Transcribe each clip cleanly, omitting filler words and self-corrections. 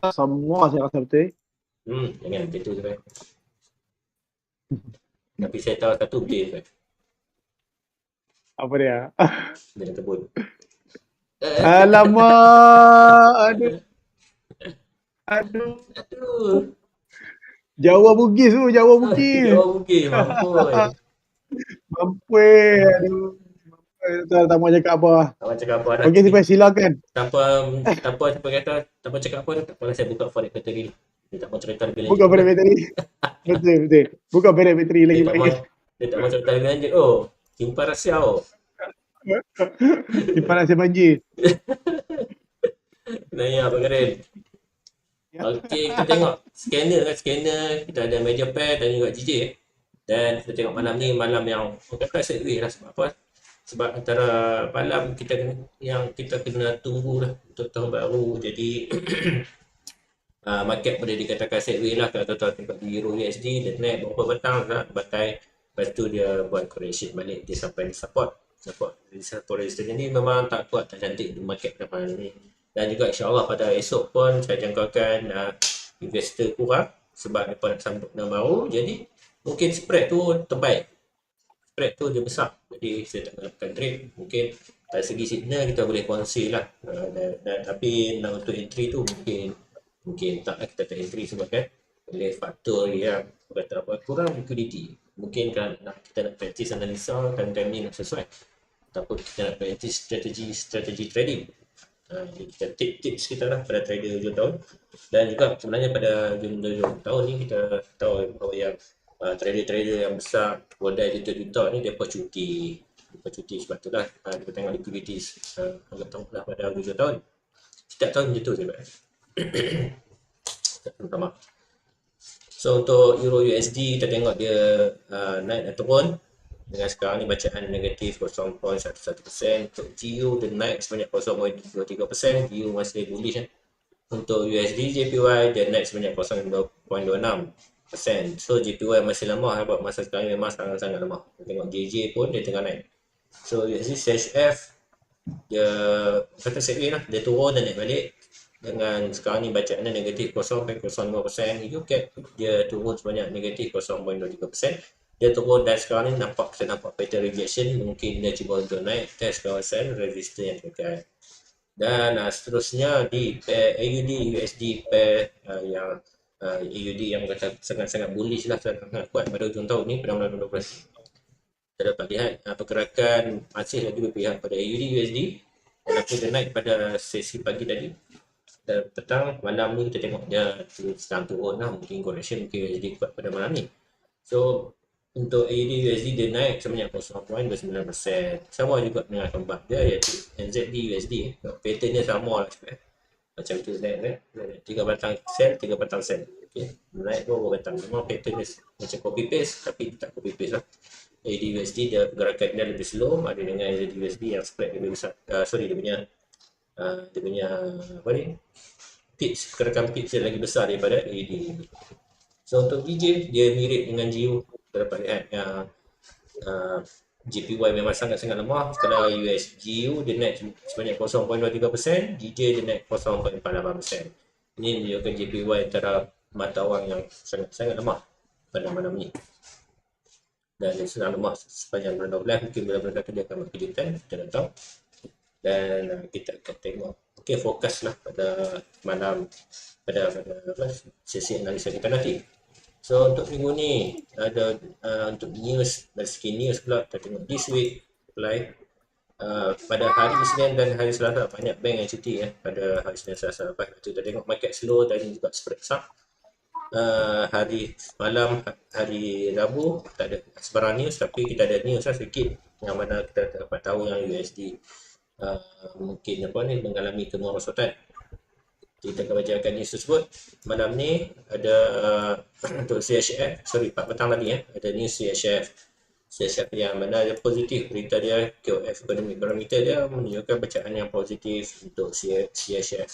Semua saya rasa betul. Jangan macam tu Zafan. Tapi saya tahu satu betul Zafan. Apa dia? Dalam kebun. Alamak, aduh, aduh. Aduh. Jawa Bugis tu, Jawa Bugis. Jauh mungkin, mampus. Mampus, aduh. Tak mau cakap apa. Awak cakap apa dah? Okey, Sifai, silakan. Tanpa siapa kata, tanpa cakap apa dah, tak apalah saya buka forex battery ni. Dia tak mau cerita lebih lanjut Bukan pun pada dah. bateri. Betul, betul. Bukan pada bateri Dia lagi tak mau panggil. dia tak mau cerita lebih lanjut. Oh, simpan rahsia oh. Simpan nasi banjir. Nah ya, Abang Karim. Ya. Okey, kita tengok scanner kan, scanner kita ada major pair dan juga GJ. Dan kita tengok malam ni malam yang kata sideways lah sebab apa? Sebab antara malam kita yang kita kena tunggu lah untuk tahun baru. Jadi market boleh dikatakan sideways lah kalau tuan-tuan tengok di Euro USD dia naik beberapa petang lah batai, lepas tu dia buat correction balik, dia sampai di support di satu resistance ni memang tak kuat, tak cantik di market pada malam ni. Dan juga insyaAllah pada esok pun saya jangkakan investor kurang sebab mereka nak sambut tahun baru, jadi mungkin spread tu terbaik, spread tu dia besar, jadi saya tak melakukan trade. Mungkin dari segi signal kita boleh kongsi lah, tapi nak untuk entry tu mungkin taklah kita tak entry sebab kan oleh faktor yang kata apa, kurang liquidity. Mungkin kan kita nak practice analisa time ni nak sesuai, ataupun kita nak practice strategi trading. Jadi kita tips kita lah pada trader hujung tahun. Dan juga sebenarnya pada hujung tahun ni kita tahu bahawa yang trader-trader yang besar modal juta-juta ni dia cuti sebab tu lah kita tengok liquidity agak lah pada hujung tahun. Setiap tahun macam tu sebab terutama. So untuk Euro USD kita tengok dia naik atau turun. Dengan sekarang ni bacaan negatif 0.11%. Untuk GU dia naik sebanyak 0.23%. GU masih bullish kan. Untuk USD JPY dia naik sebanyak 0.26%. So JPY masih lemah sebab masa sekarang memang sangat-sangat lemah. Kita tengok JJ pun dia tengah naik. So USD CHF dia kata sideways lah, dia turun dan naik balik. Dengan sekarang ni bacaannya negatif 0.05%, UCAP dia turun sebanyak negatif 0.23%. Dia turun dan sekarang ni kita nampak pattern rejection, mungkin dia cuba untuk naik test kawasan resistance yang terdekat. Dan seterusnya di pair AUD USD pair yang AUD yang kata sangat-sangat bullish lah, sangat kuat pada hujung tahun ni pada bulan 12. Kita dapat lihat pergerakan masih lagi berpihak pada AUD USD, walaupun dia naik pada sesi pagi tadi. Dan petang malam ni kita tengok dia sedang turun lah, mungkin correction, mungkin USD kuat pada malam ni. So untuk AUD USD dia naik sebanyak 0.29%, sama juga dengan tempat dia iaitu NZD USD. Pattern dia sama lah sebenarnya, macam tu naik kan, 3 batang sell, 3 batang sell. Okay. Naik 2 batang, memang pattern dia macam copy paste tapi tak copy paste lah. AUD USD dia pergerakan dia lebih slow, ada dengan NZD USD yang spread lebih besar. Dia punya apa ni, pitch, pergerakan pitch dia lagi besar daripada AUD. So untuk GJ dia mirip dengan GU, kita dapat lihat yang JPY memang sangat-sangat lemah. Kalau US GU dia naik sebanyak 0.23%, GJ dia naik 0.48%. Ini menunjukkan JPY antara mata wang yang sangat-sangat lemah pada malam ni. Dan dia sedang lemah sepanjang bulan 12, mungkin bulan-bulan kata dia akan berkejutan, kita tak tahu. Dan kita akan tengok, okay, fokus lah pada malam, pada sesi analisa kita nanti. So untuk minggu ni ada untuk news, dari segi news pula kita tengok this week apply. Pada hari Isnin dan hari Selasa banyak bank yang cuti ya. Pada hari Isnin Selasa lepas tu kita tengok market slow dan juga spread besar. Hari malam, hari Rabu tak ada sebarang news, tapi kita ada news lah sedikit yang mana kita dapat tahu yang USD mungkin apa ni mengalami kemerosotan. Kita akan bacakan news tersebut. Malam ni ada untuk CHF, sorry 4 petang tadi ada news CHF yang mana ada positif, berita dia QF Economic Barometer dia menunjukkan bacaan yang positif untuk CHF.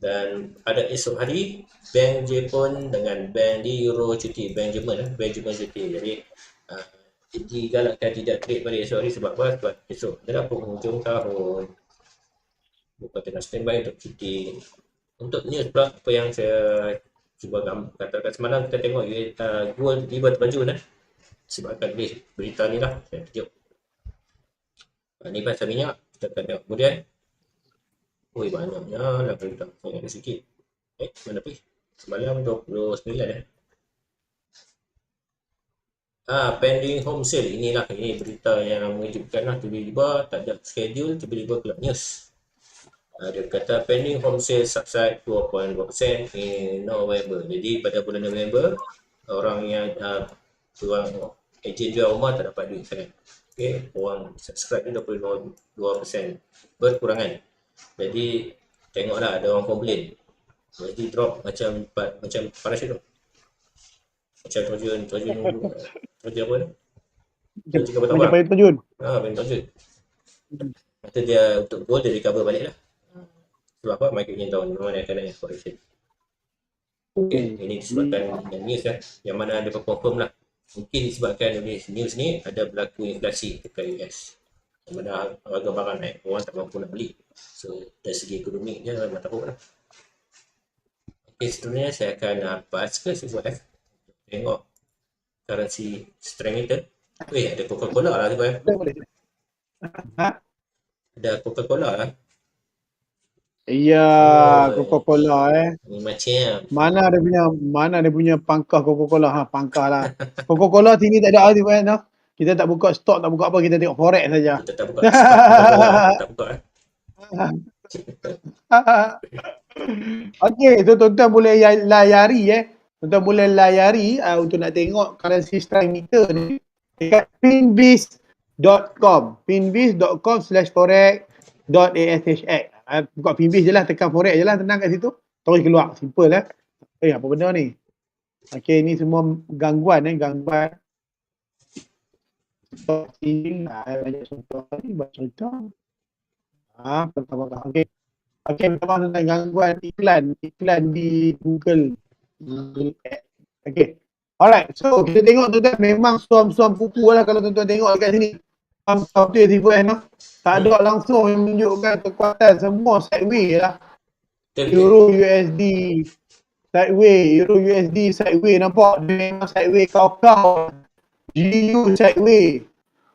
Dan pada esok hari Bank Jepun dengan Bank di Euro cuti, Bank Jerman cuti. Jadi digalakkan tidak trade pada esok hari sebab apa? Sebab esok adalah penghujung tahun, bukan tengah standby untuk cuti. Untuk news pula, apa yang saya cuba katakan semalam, kita tengok gold tiba terbanjur sebabkan berita ni lah saya tunjuk. Ni pasal minyak, kita akan tengok kemudian. Oi, banyaknya lah berita, saya ada sikit. Mana pergi? Semalam 29 pending home sale. Ini berita yang mengejutkan lah. Tiba-tiba tak ada schedule, tiba-tiba keluar news. Dia kata pending home sale subside 2.2% in November. Jadi pada bulan November, orang yang ejen jual rumah tak dapat duit sangat. Okay, orang subscribe ni 22% berkurangan. Jadi tengoklah ada orang komplain. Jadi drop macam parasit tu. Macam terjun apa ni? Terjun kapal terbang. Macam terjun. Main terjun. Kata dia untuk gold dia recover balik lah. Sebab apa? Michael ingin tahu mana akan ada correction. Okay, ini disebabkan news kan, yang mana ada confirm lah. Mungkin disebabkan news ni ada berlaku inflasi dekat US. Yang mana harga barang naik, orang tak mampu nak beli. So dari segi ekonomi je memang teruk lah. Okay, seterusnya saya akan pass ke C4F. Tengok currency strength kita. Ada Coca-Cola lah C4F. Ada Coca-Cola lah. Iya, Coca-Cola Ni macam mana dia punya pangkah Coca-Cola pangkah lah. Coca-Cola sini tak ada no. Kita tak buka stok, tak buka apa, kita tengok forex saja. Kita tak buka stok, tak buka. Okey, so tuan-tuan boleh layari tuan-tuan boleh layari untuk nak tengok currency strike meter ni dekat pinbiz.com pinbiz.com/forex.ashx. Buka Pinbiz je lah, tekan forex je lah, tenang kat situ. Terus keluar, simple lah. Apa benda ni? Okey, ni semua gangguan gangguan. Banyak contoh ni, buat cerita. Pertama-tama. Okey, pertama tentang gangguan iklan di Google Ads. Okey. Alright, so kita tengok tuan-tuan, memang suam-suam kuku lah kalau tuan-tuan tengok dekat sini. Suam-suam tu tak ada langsung yang menunjukkan kekuatan, semua sideways lah. Euro USD sideways, nampak dia memang sideways kau-kau. GU sideways.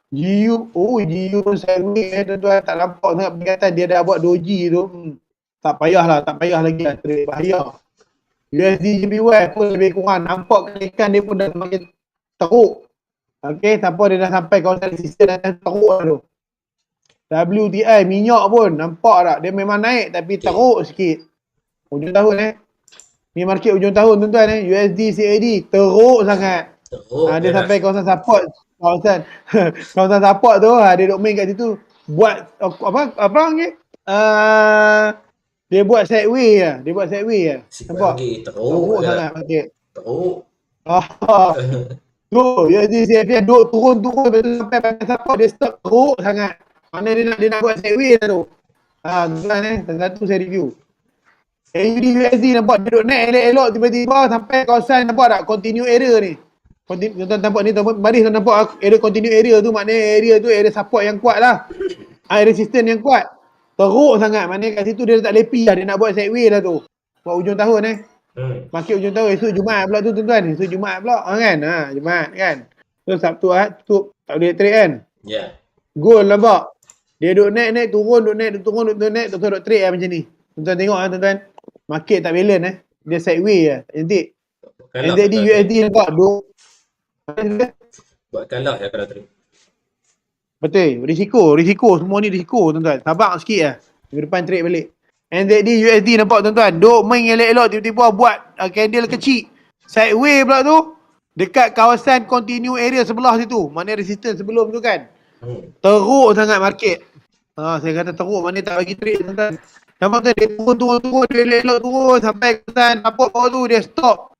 GU pun sideways tuan-tuan, tak nampak sangat peningkatan. Dia dah buat doji tu. Tak payah lagi lah, trade bahaya. USD JPY pun lebih kurang, nampak kenaikan dia pun dah semakin teruk. Okey, dia dah sampai kawasan resistance dah teruk lah tu. WTI minyak pun nampak tak, dia memang naik tapi teruk sikit. Hujung tahun ni market hujung tahun tuan-tuan USD CAD teruk sangat. Dia sampai kawasan support, kawasan support tu, dia duk main kat situ buat apa ni? Dia buat sideways nampak? Teruk sangat market. Teruk. Tu USD CAD duk turun betul sampai support, dia stop teruk sangat. Mana dia nak buat sideways lah tu. Tuan-tuan satu saya review. AUD USD nampak dia duduk naik elok-elok, tiba-tiba sampai kawasan, nampak tak continue area ni. Tuan-tuan nampak ni, baris tuan nampak area continue area tu, maknanya area tu area support yang kuat lah. Resistance yang kuat. Teruk sangat, maknanya kat situ dia tak lepi lah, dia nak buat sideways lah tu. Buat hujung tahun Market hujung tahun, esok Jumaat pula tu tuan-tuan. Esok Jumaat pula kan. Jumaat kan. So Sabtu Ahad tu tak boleh trade kan. Ya. Gold nampak. Dia duk naik turun, duk naik turun, tuan-tuan duk trade macam ni. Tuan-tuan tengok tuan-tuan. Market tak balance Dia sideways lah. Cantik. NZD USD nampak buat kalah kalau trade. Betul. Risiko semua ni risiko tuan-tuan. Sabar sikit lah. Minggu depan trade balik. NZD USD nampak tuan-tuan. Duk main elok-elok, tiba-tiba buat candle kecil. Sideways pula tu. Dekat kawasan continue area sebelah situ. Mana resistance sebelum tu kan. Teruk sangat market. Saya kata teruk, mana tak bagi trade tuan-tuan. Nampak tu dia turun, dia elok turun sampai kawasan support bawah tu, dia stop.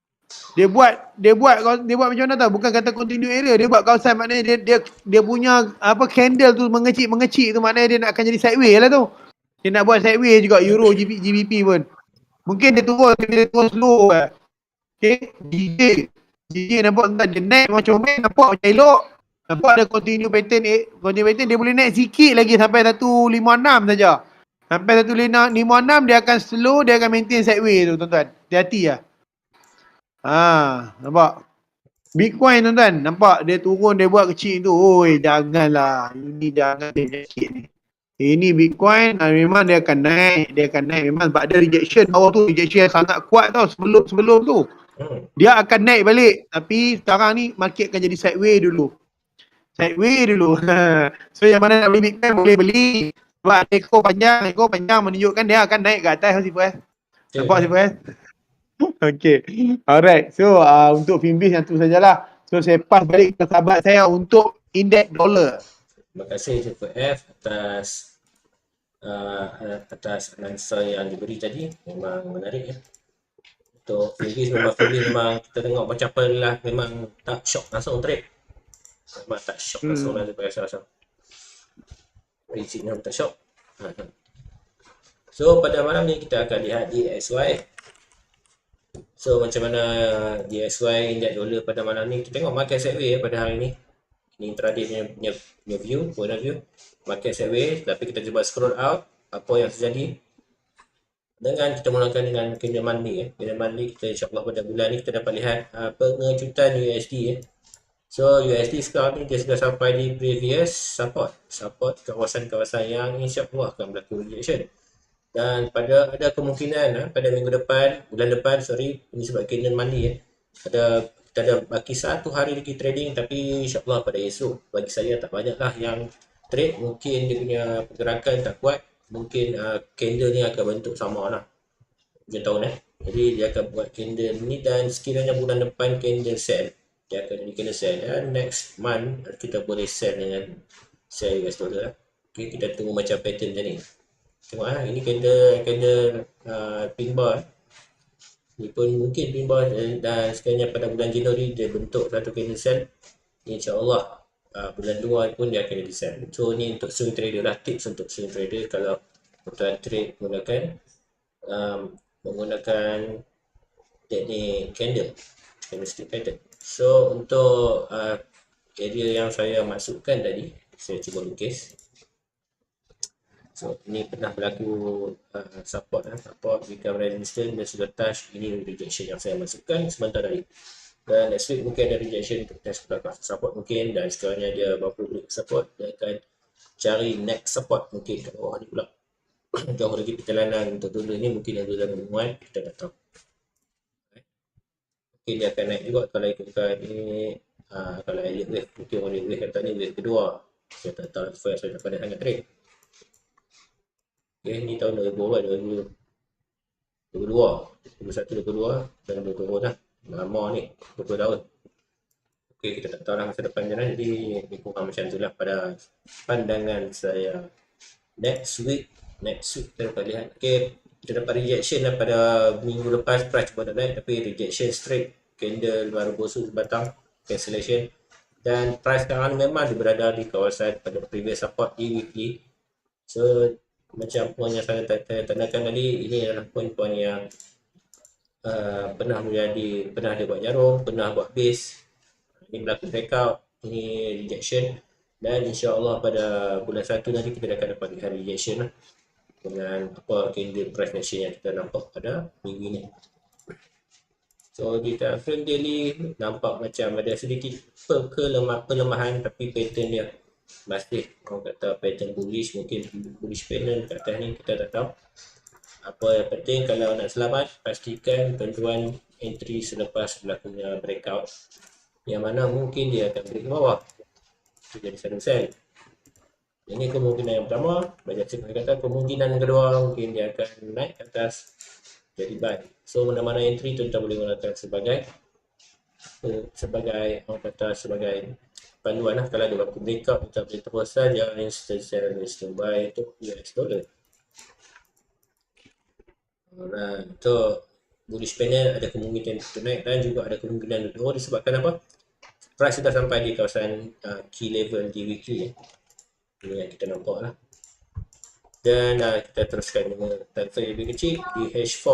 Dia buat macam mana tahu? Bukan kata continue area, dia buat kawasan, maknanya dia punya candle tu mengecil tu, maknanya dia nak akan jadi sideways lah tu. Dia nak buat sideways juga Euro GBP pun. Mungkin dia turun slow lah. Okay, DJ nampak tuan, dia naik macam main, nampak macam elok. Nampak ada continue pattern, dia boleh naik sikit lagi sampai 156 saja. Sampai 156 dia akan slow, dia akan maintain sideways tu tuan-tuan. Hati-hati lah. Nampak? Bitcoin tuan-tuan, nampak dia turun, dia buat kecil tu. Oi, janganlah. Ini jangan dia sikit ni. Ini Bitcoin memang dia akan naik, memang sebab ada rejection bawah tu, rejection yang sangat kuat tau sebelum tu. Dia akan naik balik, tapi sekarang ni market akan jadi sideways dulu. So yang mana nak beli Bitcoin boleh beli. Sebab ekor panjang menunjukkan dia akan naik ke atas Sifus. Nampak Sifus? Okay. Alright. So untuk Finbase yang tu sajalah. So saya pass balik ke sahabat saya untuk indeks dolar. Terima kasih Jeput F atas analisa yang diberi tadi. Memang menarik ya. Untuk Finbase memang kita tengok macam apa lah, memang tak shock langsung trade. Memang tak shock langsung lah daripada rasa-rasa. Prinsipnya tak shock. So pada malam ni kita akan lihat DXY. So macam mana DXY indeks dolar pada malam ni. Kita tengok market sideways ya pada hari ni. Ini intraday punya view, point of view. Market sideways, tapi kita cuba scroll out apa yang terjadi. Dengan kita mulakan dengan candle monthly ya. Candle monthly kita insya-Allah pada bulan ni kita dapat lihat pengecutan USD ya. So USD sekarang ni dia sudah sampai di previous support kawasan-kawasan yang insya-Allah akan berlaku rejection. Dan ada kemungkinan pada minggu depan, bulan depan ini sebab candle monthly ya. Kita ada baki 1 hari lagi trading, tapi insya-Allah pada esok bagi saya tak banyaklah yang trade, mungkin dia punya pergerakan tak kuat, mungkin candle ni akan bentuk sama lah hujung tahun jadi dia akan buat candle ni dan sekiranya bulan depan candle sell, dia akan jadi candle sell dan next month kita boleh sell dengan sell US dollar okay, kita tunggu macam pattern macam ni. Tengok ini candle pin bar ni pun mungkin pin bar dan sekiranya pada bulan Januari dia bentuk satu candle sell, insya-Allah bulan 2 pun dia akan jadi sell. So ni untuk swing trader lah, tips untuk swing trader kalau tuan trade menggunakan teknik candlestick pattern. So untuk area yang saya masukkan tadi, saya cuba lukis. So ini pernah berlaku support become resistance dan sudah touch, ini rejection yang saya masukkan sebentar tadi. Dan next week mungkin ada rejection untuk test belakang support mungkin, dan sekiranya dia mampu break support, dia akan cari next support mungkin kat bawah ni pula. Jauh lagi perjalanan untuk dolar ni, mungkin yang dolar menguat, kita tak tahu. Mungkin dia akan naik juga kalau ikutkan ini, kalau elliott wave, mungkin elliott wave kata ni wave kedua. Saya tak tahu, saya tak pandai sangat trade. Okay, ni tahun 2022, 21, 22 dan 22 dah. Lama ni, 20 tahun. Okay, kita tak tahu lah masa depan macam mana. Jadi, lebih kurang macam tu lah pada pandangan saya. Next week kita dapat lihat. Okay, kita dapat rejection lah pada minggu lepas. Price cuba nak naik, tapi rejection straight. Candle baru bosuk sebatang. Cancellation. Dan price sekarang memang dia berada di kawasan pada previous support di weekly. So, macam poin yang saya tandakan tadi, ini adalah poin-poin yang pernah dia buat jarum, pernah buat base, ini berlaku breakout, ini rejection, dan insya-Allah pada bulan 1 nanti kita akan dapat lihat rejection lah, dengan apa candle price action yang kita nampak pada minggu ini. So di time frame daily nampak macam ada sedikit pelemahan, tapi pattern dia masih orang kata pattern bullish, mungkin bullish panel kat atas ni, kita tak tahu. Apa yang penting kalau nak selamat, pastikan tuan-tuan entry selepas berlakunya breakout, yang mana mungkin dia akan break bawah, itu jadi satu sell. Ini kemungkinan yang pertama. Banyak saya kata kemungkinan yang kedua, mungkin dia akan naik ke atas jadi buy. So mana-mana entry tuan-tuan boleh gunakan sebagai orang kata sebagai panduan lah. Kalau ada waktu breakout, kita boleh terus saja instant sell, instant buy untuk US dollar. Untuk bullish panel ada kemungkinan untuk naik dan juga ada kemungkinan untuk disebabkan apa? Price sudah sampai di kawasan key level di weekly. Ini yang kita nampak lah. Dan kita teruskan dengan time frame lebih kecil di H4.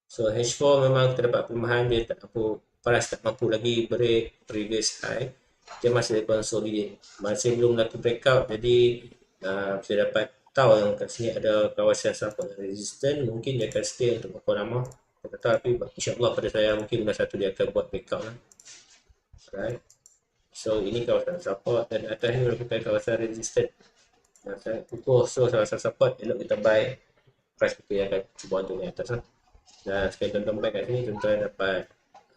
So H4 memang kita dapat pelemahan, dia tak mampu, price tak mampu lagi break previous high. Dia masih consolidate, masih belum lagi breakout, jadi kita dapat tahu yang kat sini ada kawasan support dan resistance, mungkin dia akan stay untuk berapa lama tetapi insyaAllah pada saya mungkin bulan 1 dia akan buat breakout lah. Alright, so ini kawasan support dan atas ni merupakan kawasan resistance yang saya ukur. So kawasan support elok kita buy, price kita akan cuba untuk naik atas lah. Dan sekali tuan-tuan buy kat sini, tuan-tuan dapat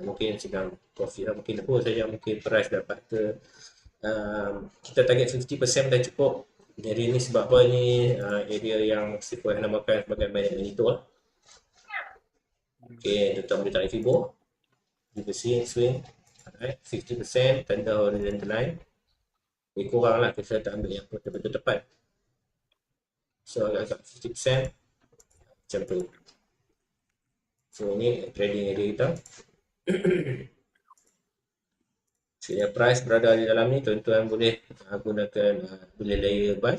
mungkin sedang profit lah, mungkin pun saja mungkin price dapat ke kita target 50% dah cukup. Jadi ni sebab apa ni area yang Sifu namakan sebagai banyak monitor lah. Okay, tuan-tuan boleh tarik Fibo, you can see swing, alright, 50% tanda horizontal line. Lebih kurang lah, kita tak ambil yang betul-betul tepat. So agak-agak 50% macam tu. So ni trading area kita. Sekiranya price berada di dalam ni, tuan-tuan boleh gunakan boleh layer buy.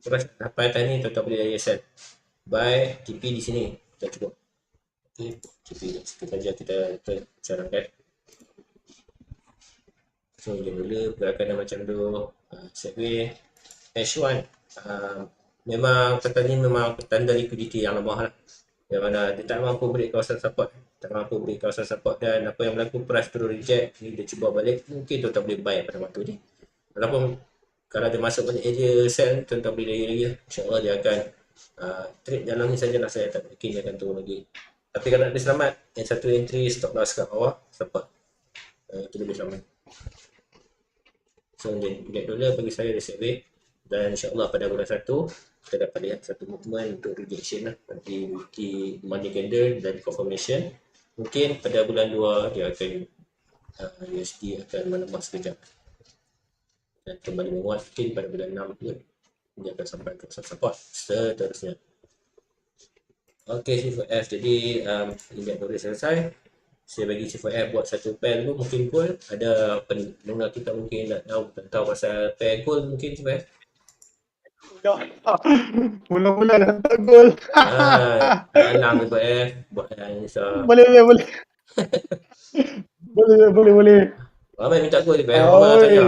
Price sampai atas ni, tuan-tuan boleh layer sell. Buy TP di sini dah cukup. Okay, TP sikit saja kita carangkan. So dia mula pergerakan macam tu. Segway H1 memang kata ni memang tanda liquidity yang lemah lah. Yang mana dia tak mampu break kawasan support, dan apa yang berlaku, price terus reject. Ni dia cuba balik, mungkin tuan-tuan boleh buy pada waktu ni. Walaupun kalau dia masuk balik area sell, tuan-tuan boleh layer lagi. InsyaAllah dia akan trade dalam ni sajalah, saya tak yakin dia akan turun lagi. Tapi kalau nak selamat, yang satu entry stop loss kat bawah support, itu lebih selamat. So lihat dulu bagi saya dia segway, dan insyaAllah pada bulan 1 kita dapat lihat satu movement untuk rejection lah, nanti wiki money candle dan confirmation. Mungkin pada bulan 2 dia akan USD akan melemah sekejap dan kembali menguat. Mungkin pada bulan 6 pun dia akan sampai ke support seterusnya. Okay, C4F, jadi lihat dulu selesai. Saya bagi C4F buat satu pair dulu. Mungkin gold, ada pendengar kita mungkin nak tahu pasal pair gold mungkin C4F. Mula-mula dah tak gol. Dalam C4F buat yang insya. Boleh. Ramai minta gold C4F, ramai tanya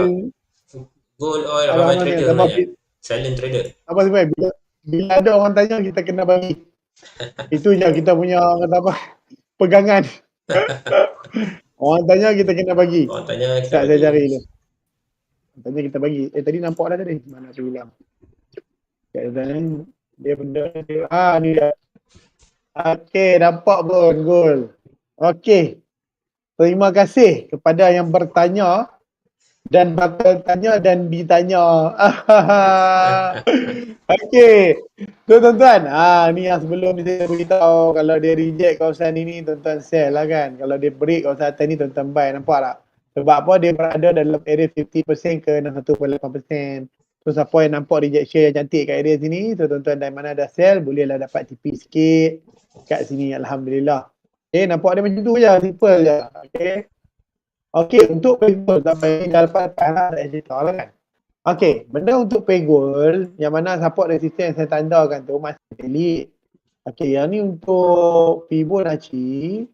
gold oil, ramai trader banyak. Silent trader. Apa sebab bila ada orang tanya kita kena bagi. Itu je kita punya kata apa, pegangan. Orang tanya kita kena bagi. Orang tanya kita saya cari dulu. Tanya kita bagi. Tadi nampak dah tadi. Mana tu hilang. Dia benda dia. Ni dah. Okey, nampak pun gol. Okey. Terima kasih kepada yang bertanya dan bakal tanya dan ditanya. Okey. Tuan-tuan, ni yang sebelum ni saya beritahu, kalau dia reject kawasan ini, tuan-tuan sell lah kan. Kalau dia break kawasan atas ni, tuan-tuan buy. Nampak tak? Sebab apa? Dia berada dalam area 50% ke 61.8%. So siapa yang nampak rejection yang cantik kat area sini, so tuan-tuan dari mana dah sell, bolehlah dapat TP sikit kat sini. Alhamdulillah. Okay, nampak dia macam tu je, simple je. Okay, untuk pegol, sampai dah lepas lah, dah cerita lah kan. Okay, benda untuk pegol, yang mana support resistance yang saya tandakan tu masih valid. Okay, yang ni untuk Fibonacci.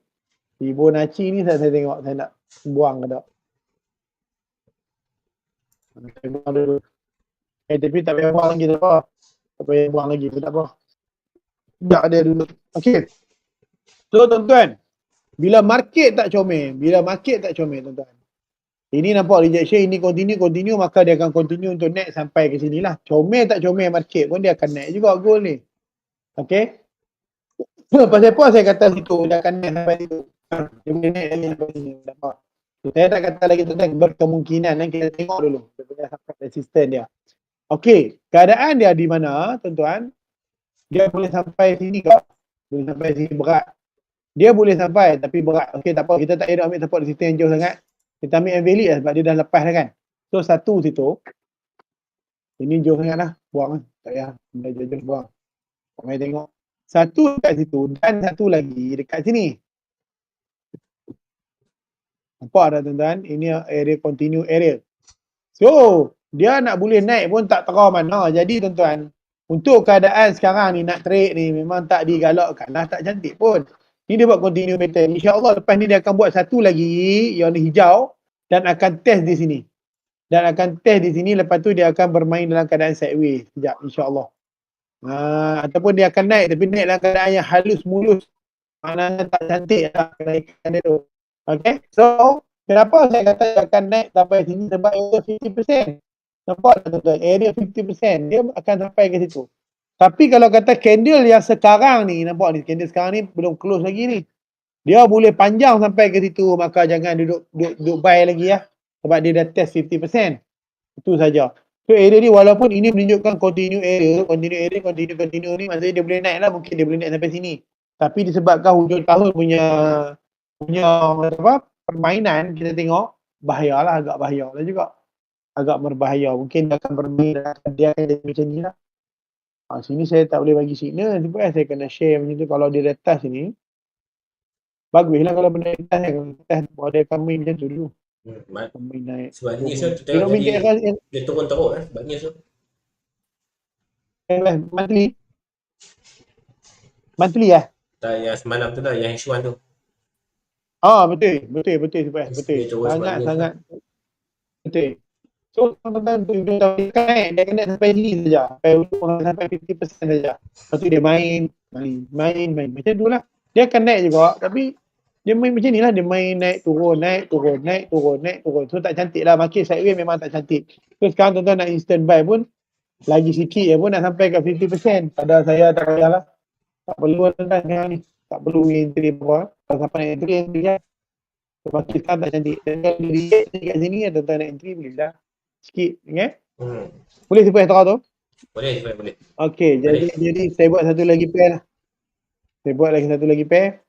Fibonacci ni saya tengok, saya nak buang ke tak. Saya buang dulu. Tapi tak payah buang lagi, tak apa. Tak payah buang lagi, tak apa. Sekejap dia dulu. Okay. So tuan-tuan, bila market tak comel, tuan-tuan. Ini nampak rejection, ini continue, maka dia akan continue untuk naik sampai ke sini lah. Comel tak comel market pun dia akan naik juga gold ni. Okay. Pasal apa saya kata situ, dia akan naik sampai situ. Dia boleh naik lagi sampai sini. Saya tak kata lagi tuan-tuan, berkemungkinan kita tengok dulu. Dia punya support resistance dia. Okey, keadaan dia di mana, tuan-tuan? Dia boleh sampai sini ke? Boleh sampai sini berat. Dia boleh sampai tapi berat. Okey, tak apa. Kita tak payah ambil support resistance yang jauh sangat. Kita ambil yang valid lah sebab dia dah lepas dah kan. So, satu situ. Ini jauh sangat lah. Buang lah. Tak payah. Benda jauh buang. Tak payah tengok. Satu dekat situ dan satu lagi dekat sini. Nampak tak tuan-tuan? Ini area continue area. So, dia nak boleh naik pun tak tahu mana. Jadi tuan-tuan, untuk keadaan sekarang ni nak trade ni memang tak digalakkan lah, tak cantik pun. Ni dia buat continue pattern. InsyaAllah lepas ni dia akan buat satu lagi yang hijau dan akan test di sini. Dan akan test di sini, lepas tu dia akan bermain dalam keadaan sideways. Sekejap, insyaAllah. Ataupun dia akan naik tapi naik dalam keadaan yang halus mulus, maknanya tak cantik lah kenaikan dia tu. Okay, so kenapa saya kata dia akan naik sampai sini, sebab area 50%. Nampak tak tuan-tuan, area 50% dia akan sampai ke situ. Tapi kalau kata candle yang sekarang ni, nampak ni, candle sekarang ni belum close lagi ni, dia boleh panjang sampai ke situ, maka jangan duduk buy lagi ya, sebab dia dah test 50%. Itu saja. So area ni walaupun ini menunjukkan continue ni, maksudnya dia boleh naik lah, mungkin dia boleh naik sampai sini. Tapi disebabkan hujung tahun punya apa, permainan kita tengok, bahayalah, agak bahayalah juga. Agak berbahaya. Mungkin dia akan bermain, dia akan jadi macam ni lah. Sini saya tak boleh bagi signal, sebab saya kena share macam tu. Kalau dia retas sini, baguslah kalau benda retas kan. Retas dia akan main macam tu dulu. Main naik. Sebab ni so kita Tengok main jadi KL dia turun teruk sebab ni so. monthly. Monthly lah. Tak yang semalam tu lah, yang H1 tu. Betul sebab betul. Dia turun sebab ni. Sangat betul. So teman-teman tu dia kena sampai sini saja. Sampai 50% saja. Lepas tu dia main. Macam tu lah. Dia akan naik juga, tapi dia main macam ni lah. Dia main naik turun. So tak cantik lah. Market sideways memang tak cantik. So sekarang tuan-tuan nak instant buy pun, lagi sikit je pun nak sampai ke 50%. Padahal saya tak payah lah. Tak perlu tuan-tuan sekarang ni. Tak perlu entry apa. Kalau sampai nak entry lah. Sebab sekarang tak cantik. Kalau dia reject kat sini, tuan-tuan nak entry boleh lah. Sikit, okay? Boleh simpan extra tu? Boleh. Okay, jadi saya buat satu lagi pair lah. Saya buat lagi satu lagi pair.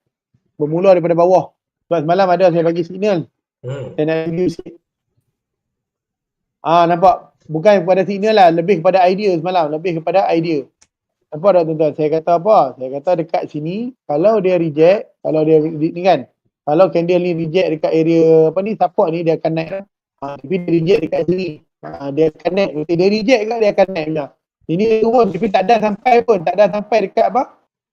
Bermula daripada bawah. Sebab semalam ada saya bagi signal. Saya nak review sikit. Nampak? Bukan kepada signal lah. Lebih kepada idea semalam. Nampak tak tuan-tuan? Saya kata apa? Saya kata dekat sini, kalau dia reject, kalau dia ni kan, kalau candle ni reject dekat area apa ni, support ni, dia akan naik lah. Tapi dia reject dekat sini, dia akan naik. Dia reject ke dia akan naik macam. Ini dia turun tapi tak ada sampai dekat apa,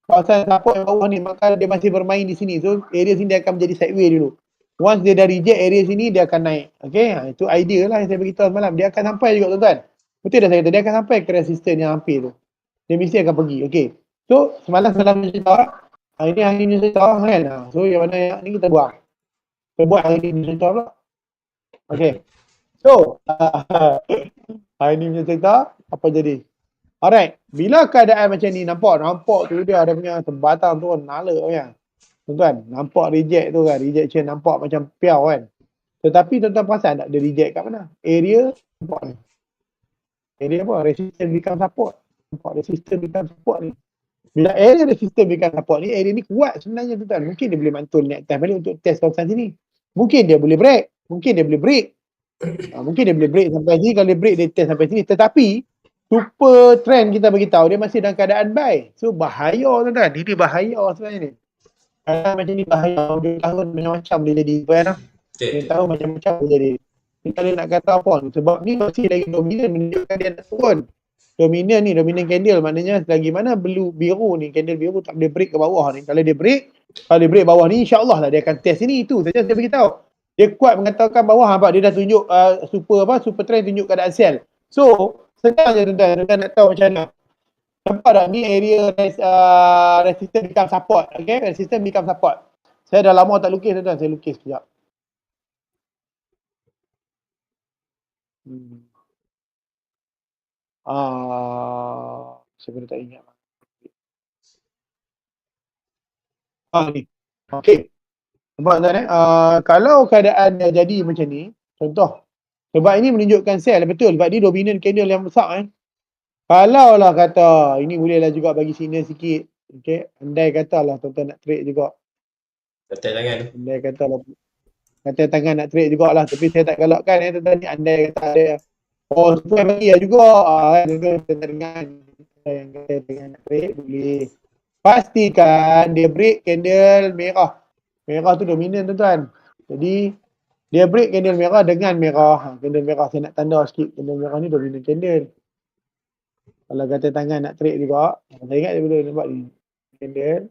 kawasan support yang bawah ni, maka dia masih bermain di sini. So area sini dia akan menjadi sideways dulu. Once dia dah reject area sini, dia akan naik. Okay, itu idea lah yang saya beritahu semalam. Dia akan sampai juga tuan-tuan. Betul dah saya kata, dia akan sampai ke resistance yang hampir tu. Dia mesti akan pergi. Okay, so semalam cerita, hari ni cerita kan. So yang mana yang ni kita buat hari ni cerita pula. Okay, so hari ni punya cerita apa jadi. Alright, bila keadaan macam ni, nampak tu dia ada punya sebatang tu nala kan. Tuan-tuan, nampak reject tu kan, rejection nampak macam piau kan. Tetapi tuan-tuan perasan tak dia reject kat mana? Area nampak ni. Area apa? Resistance become support. Nampak resistance become support ni. Bila area resistance become support ni, area ni kuat sebenarnya tuan-tuan. Mungkin dia boleh mantul naik test balik untuk test kawasan sini. Mungkin dia boleh break. Mungkin dia boleh break sampai sini. Kalau dia break, dia test sampai sini. Tetapi super trend kita beritahu dia masih dalam keadaan buy. So bahaya tuan-tuan. Ini bahaya sebenarnya ni. Macam ni bahaya. Tahun macam-macam boleh jadi. Tahun macam-macam boleh jadi. Ni kalau nak kata apa ni, sebab ni masih lagi dominan, menunjukkan dia nak turun. Dominan candle, maknanya selagi mana biru ni, candle biru tak boleh break ke bawah ni. Kalau dia break bawah ni, insyaAllah lah dia akan test sini. Itu saja saya beritahu. Dia kuat mengatakan bawah, nampak dia dah tunjuk super trend, tunjuk keadaan sell. So senang je tuan-tuan nak tahu macam mana. Nampak tak ni area resistance become support. Okay, resistance become support. Saya dah lama tak lukis tuan-tuan, saya lukis sekejap. Saya pun tak ingat. Ni. Okay. Nampak tuan kalau keadaan jadi macam ni, contoh, sebab ini menunjukkan sell, betul, sebab dia dominant candle yang besar Kalau lah kata, ini bolehlah juga bagi signal sikit. Okay, andai kata lah tuan-tuan nak trade juga. Kata tangan. Andai kata lah, kata tangan nak trade jugalah, tapi saya tak galakkan tuan-tuan ni, andai kata ada supaya bagi lah juga. Tuan-tuan dengan yang kata tangan nak trade, boleh. Pastikan dia break candle merah. Merah tu dominan tuan-tuan. Jadi dia break candle merah dengan merah. Candle merah saya nak tanda sikit. Candle merah ni dominan candle. Kalau kata tangan nak trade juga, saya ingat dia betul nampak ni. Candle.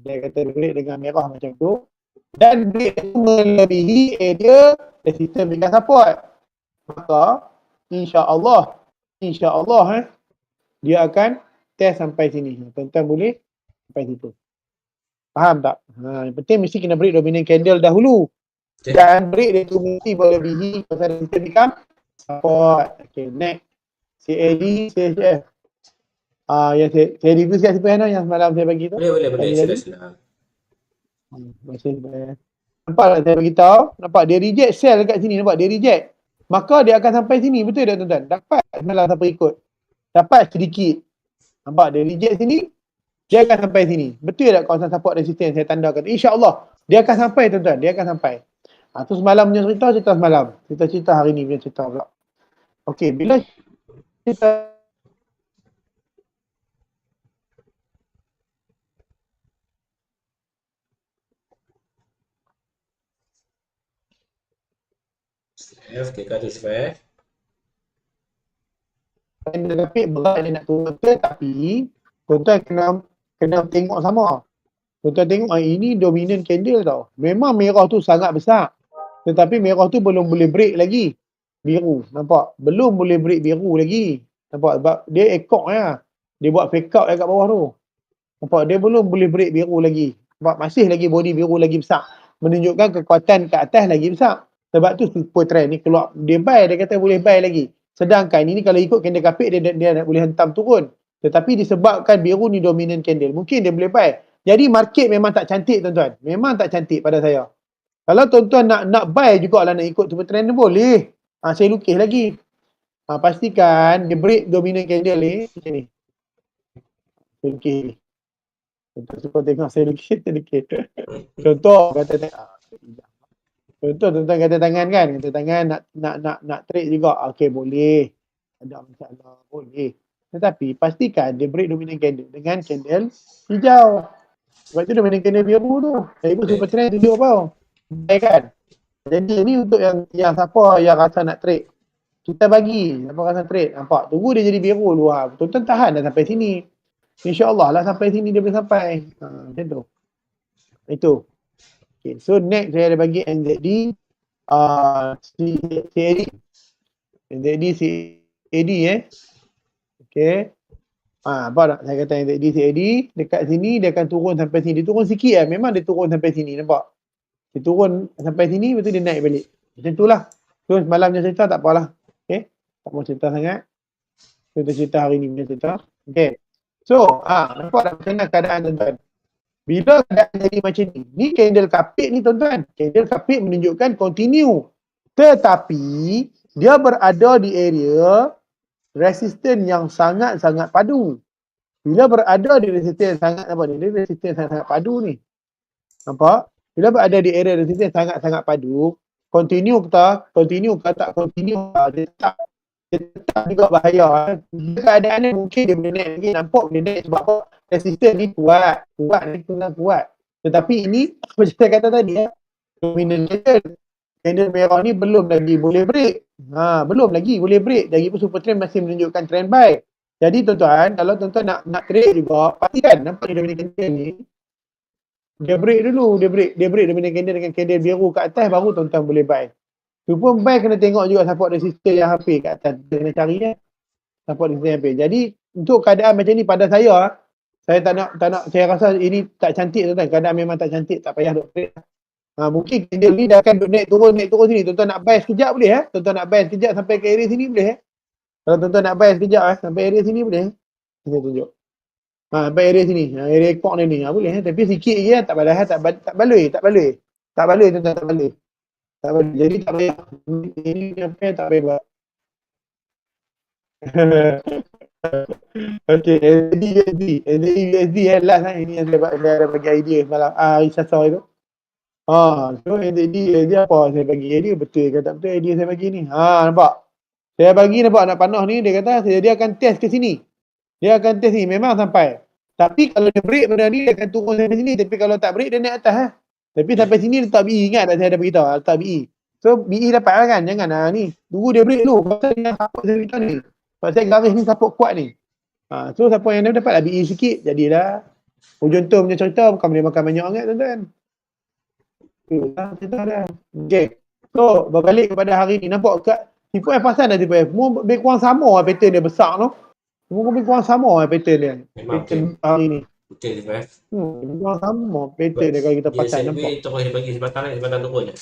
Dia kata break dengan merah macam tu. Dan break tu melebihi area resistance dengan support. Maka insya-Allah insya-Allah dia akan test sampai sini. Tuan-tuan boleh sampai situ. Faham tak? Yang penting mesti kena break dominant candle dahulu. Okay. Dan break dia tu mesti berlebihi pasal kita become support. Okay, next. CAD, CHF. Yang saya review sikit siapa yang semalam saya bagi tu. Boleh. Lagi. Sila. Masih nampak tak saya beritahu? Nampak dia reject sell dekat sini. Nampak dia reject. Maka dia akan sampai sini. Betul tak tuan-tuan? Dapat semalam siapa ikut. Dapat sedikit. Nampak dia reject sini. Dia akan sampai sini. Betul tak kawasan support resistance saya tandakan? InsyaAllah. Dia akan sampai tuan-tuan. Dia akan sampai. Tu semalam punya cerita semalam. Cerita hari ni punya cerita pula. Okey, bila kita F, kita ada square. grafik berat dia nak turun ke, tapi tuan-tuan kena tengok sama. Tuan-tuan tengok ini dominant candle tau. Memang merah tu sangat besar. Tetapi merah tu belum boleh break lagi. Biru. Nampak? Belum boleh break biru lagi. Nampak? Sebab dia ekor ya. Dia buat fake out kat bawah tu. Nampak? Dia belum boleh break biru lagi. Sebab masih lagi body biru lagi besar. Menunjukkan kekuatan ke atas lagi besar. Sebab tu super trend ni keluar. Dia buy, dia kata boleh buy lagi. Sedangkan ini kalau ikut candle kapit dia boleh hentam turun. Tetapi disebabkan biru ni dominant candle. Mungkin dia boleh buy. Jadi market memang tak cantik tuan-tuan. Memang tak cantik pada saya. Kalau tuan-tuan nak buy jugalah nak ikut super trend ni boleh. Saya lukis lagi. Pastikan dia break dominant candle ni. Macam ni. Saya lukis ni. Tuan-tuan suka tengok saya lukis. Contoh kata tuan-tuan kata tangan kan. Kata tangan nak trade juga. Okey boleh. Ada masalah. Boleh. Tetapi pastikan dia break dominant candle dengan candle hijau. Sebab tu dominant candle biru tu. Saya pun super trend tunjuk apa. Baik kan? Jadi ni untuk yang siapa yang rasa nak trade. Kita bagi siapa rasa trade. Nampak? Tunggu dia jadi biru luar. Tuan-tuan tahan dah sampai sini. InsyaAllah lah sampai sini dia boleh sampai. Macam tu. Itu. Okay. So next saya ada bagi NZD. CAD. NZD CAD Okay. Apa tak? Saya kata NZD CAD. Dekat sini dia akan turun sampai sini. Dia turun sikit lah. Memang dia turun sampai sini. Nampak? Dia turun sampai sini, betul dia naik balik. Macam itulah. So semalam punya cerita tak apalah. Okay. Tak mau cerita sangat. Kita cerita hari ni punya cerita. Okay. So, nampak tak macam mana keadaan tuan-tuan? Bila keadaan jadi macam ni, ni candle kapit ni tuan-tuan. Candle kapit menunjukkan continue. Tetapi, dia berada di area resistance yang sangat-sangat padu. Bila berada di resistance sangat apa ni? Dia resistance sangat-sangat padu ni. Nampak? Bila berada di area resistance sangat-sangat padu, continue ke tak continue, dia tetap juga bahaya. Keadaan ni mungkin dia boleh naik lagi, nampak boleh naik sebab apa? Resistance ni kuat kuat. Tetapi ini macam saya kata tadi dominant candle merah ni belum lagi boleh break. Belum lagi boleh break. Lagi pun super trend masih menunjukkan trend buy. Jadi tuan-tuan, kalau tuan-tuan nak trade juga, pastikan nampak ni dominant candle ni. Dia break dulu, dia break dominant candle dengan candle biru kat atas baru tuan-tuan boleh buy. Tu pun buy kena tengok juga support resistance yang hampir kat atas. Kita kena cari support resistance yang hampir. Jadi untuk keadaan macam ni pada saya tak nak saya rasa ini tak cantik tuan-tuan. Keadaan memang tak cantik, tak payah duk trade. Mungkin candle ni dah akan naik turun sini. Tuan-tuan nak buy sekejap boleh Tuan-tuan nak buy sekejap sampai ke area sini boleh Kalau tuan-tuan nak buy sekejap sampai area sini boleh Saya tunjuk. Sampai area sini, area ekor ni boleh tapi sikit je tak balai tak baloi tuan-tuan, tak baloi. Jadi tak payah ini apa tak payah buat. Okey, USD last ini yang saya ada bagi idea malam Isasa itu. So USD apa saya bagi idea betul ke tak betul idea saya bagi ni. Nampak. Saya bagi nampak anak panah ni dia kata dia akan test ke sini. Dia akan test ni memang sampai. Tapi kalau dia break benda ni dia akan turun sampai sini. Tapi kalau tak break dia naik atas Tapi sampai sini letak BE ingat tak saya ada beritahu letak BE. So BE dapat lah kan. Jangan ni. Tunggu dia break dulu. Pasal yang support saya beritahu ni. Pasal garis ni support kuat ni. So siapa yang dapat lah BE sikit. Jadilah. Hujung tu punya cerita bukan boleh makan banyak sangat tuan-tuan. Cerita dah. Okay. So berbalik kepada hari ni. Nampak kat Tipu F pasal dah tipu F. Semua lebih kurang sama lah pattern dia besar tu. Semua lebih kurang sama lah pattern dia. Memang Pattern hari ni. betul tipu F. Lebih kurang sama pattern dia kalau kita Dia pasal nampak. segway terus dia bagi sebatang naik sebatang turun je.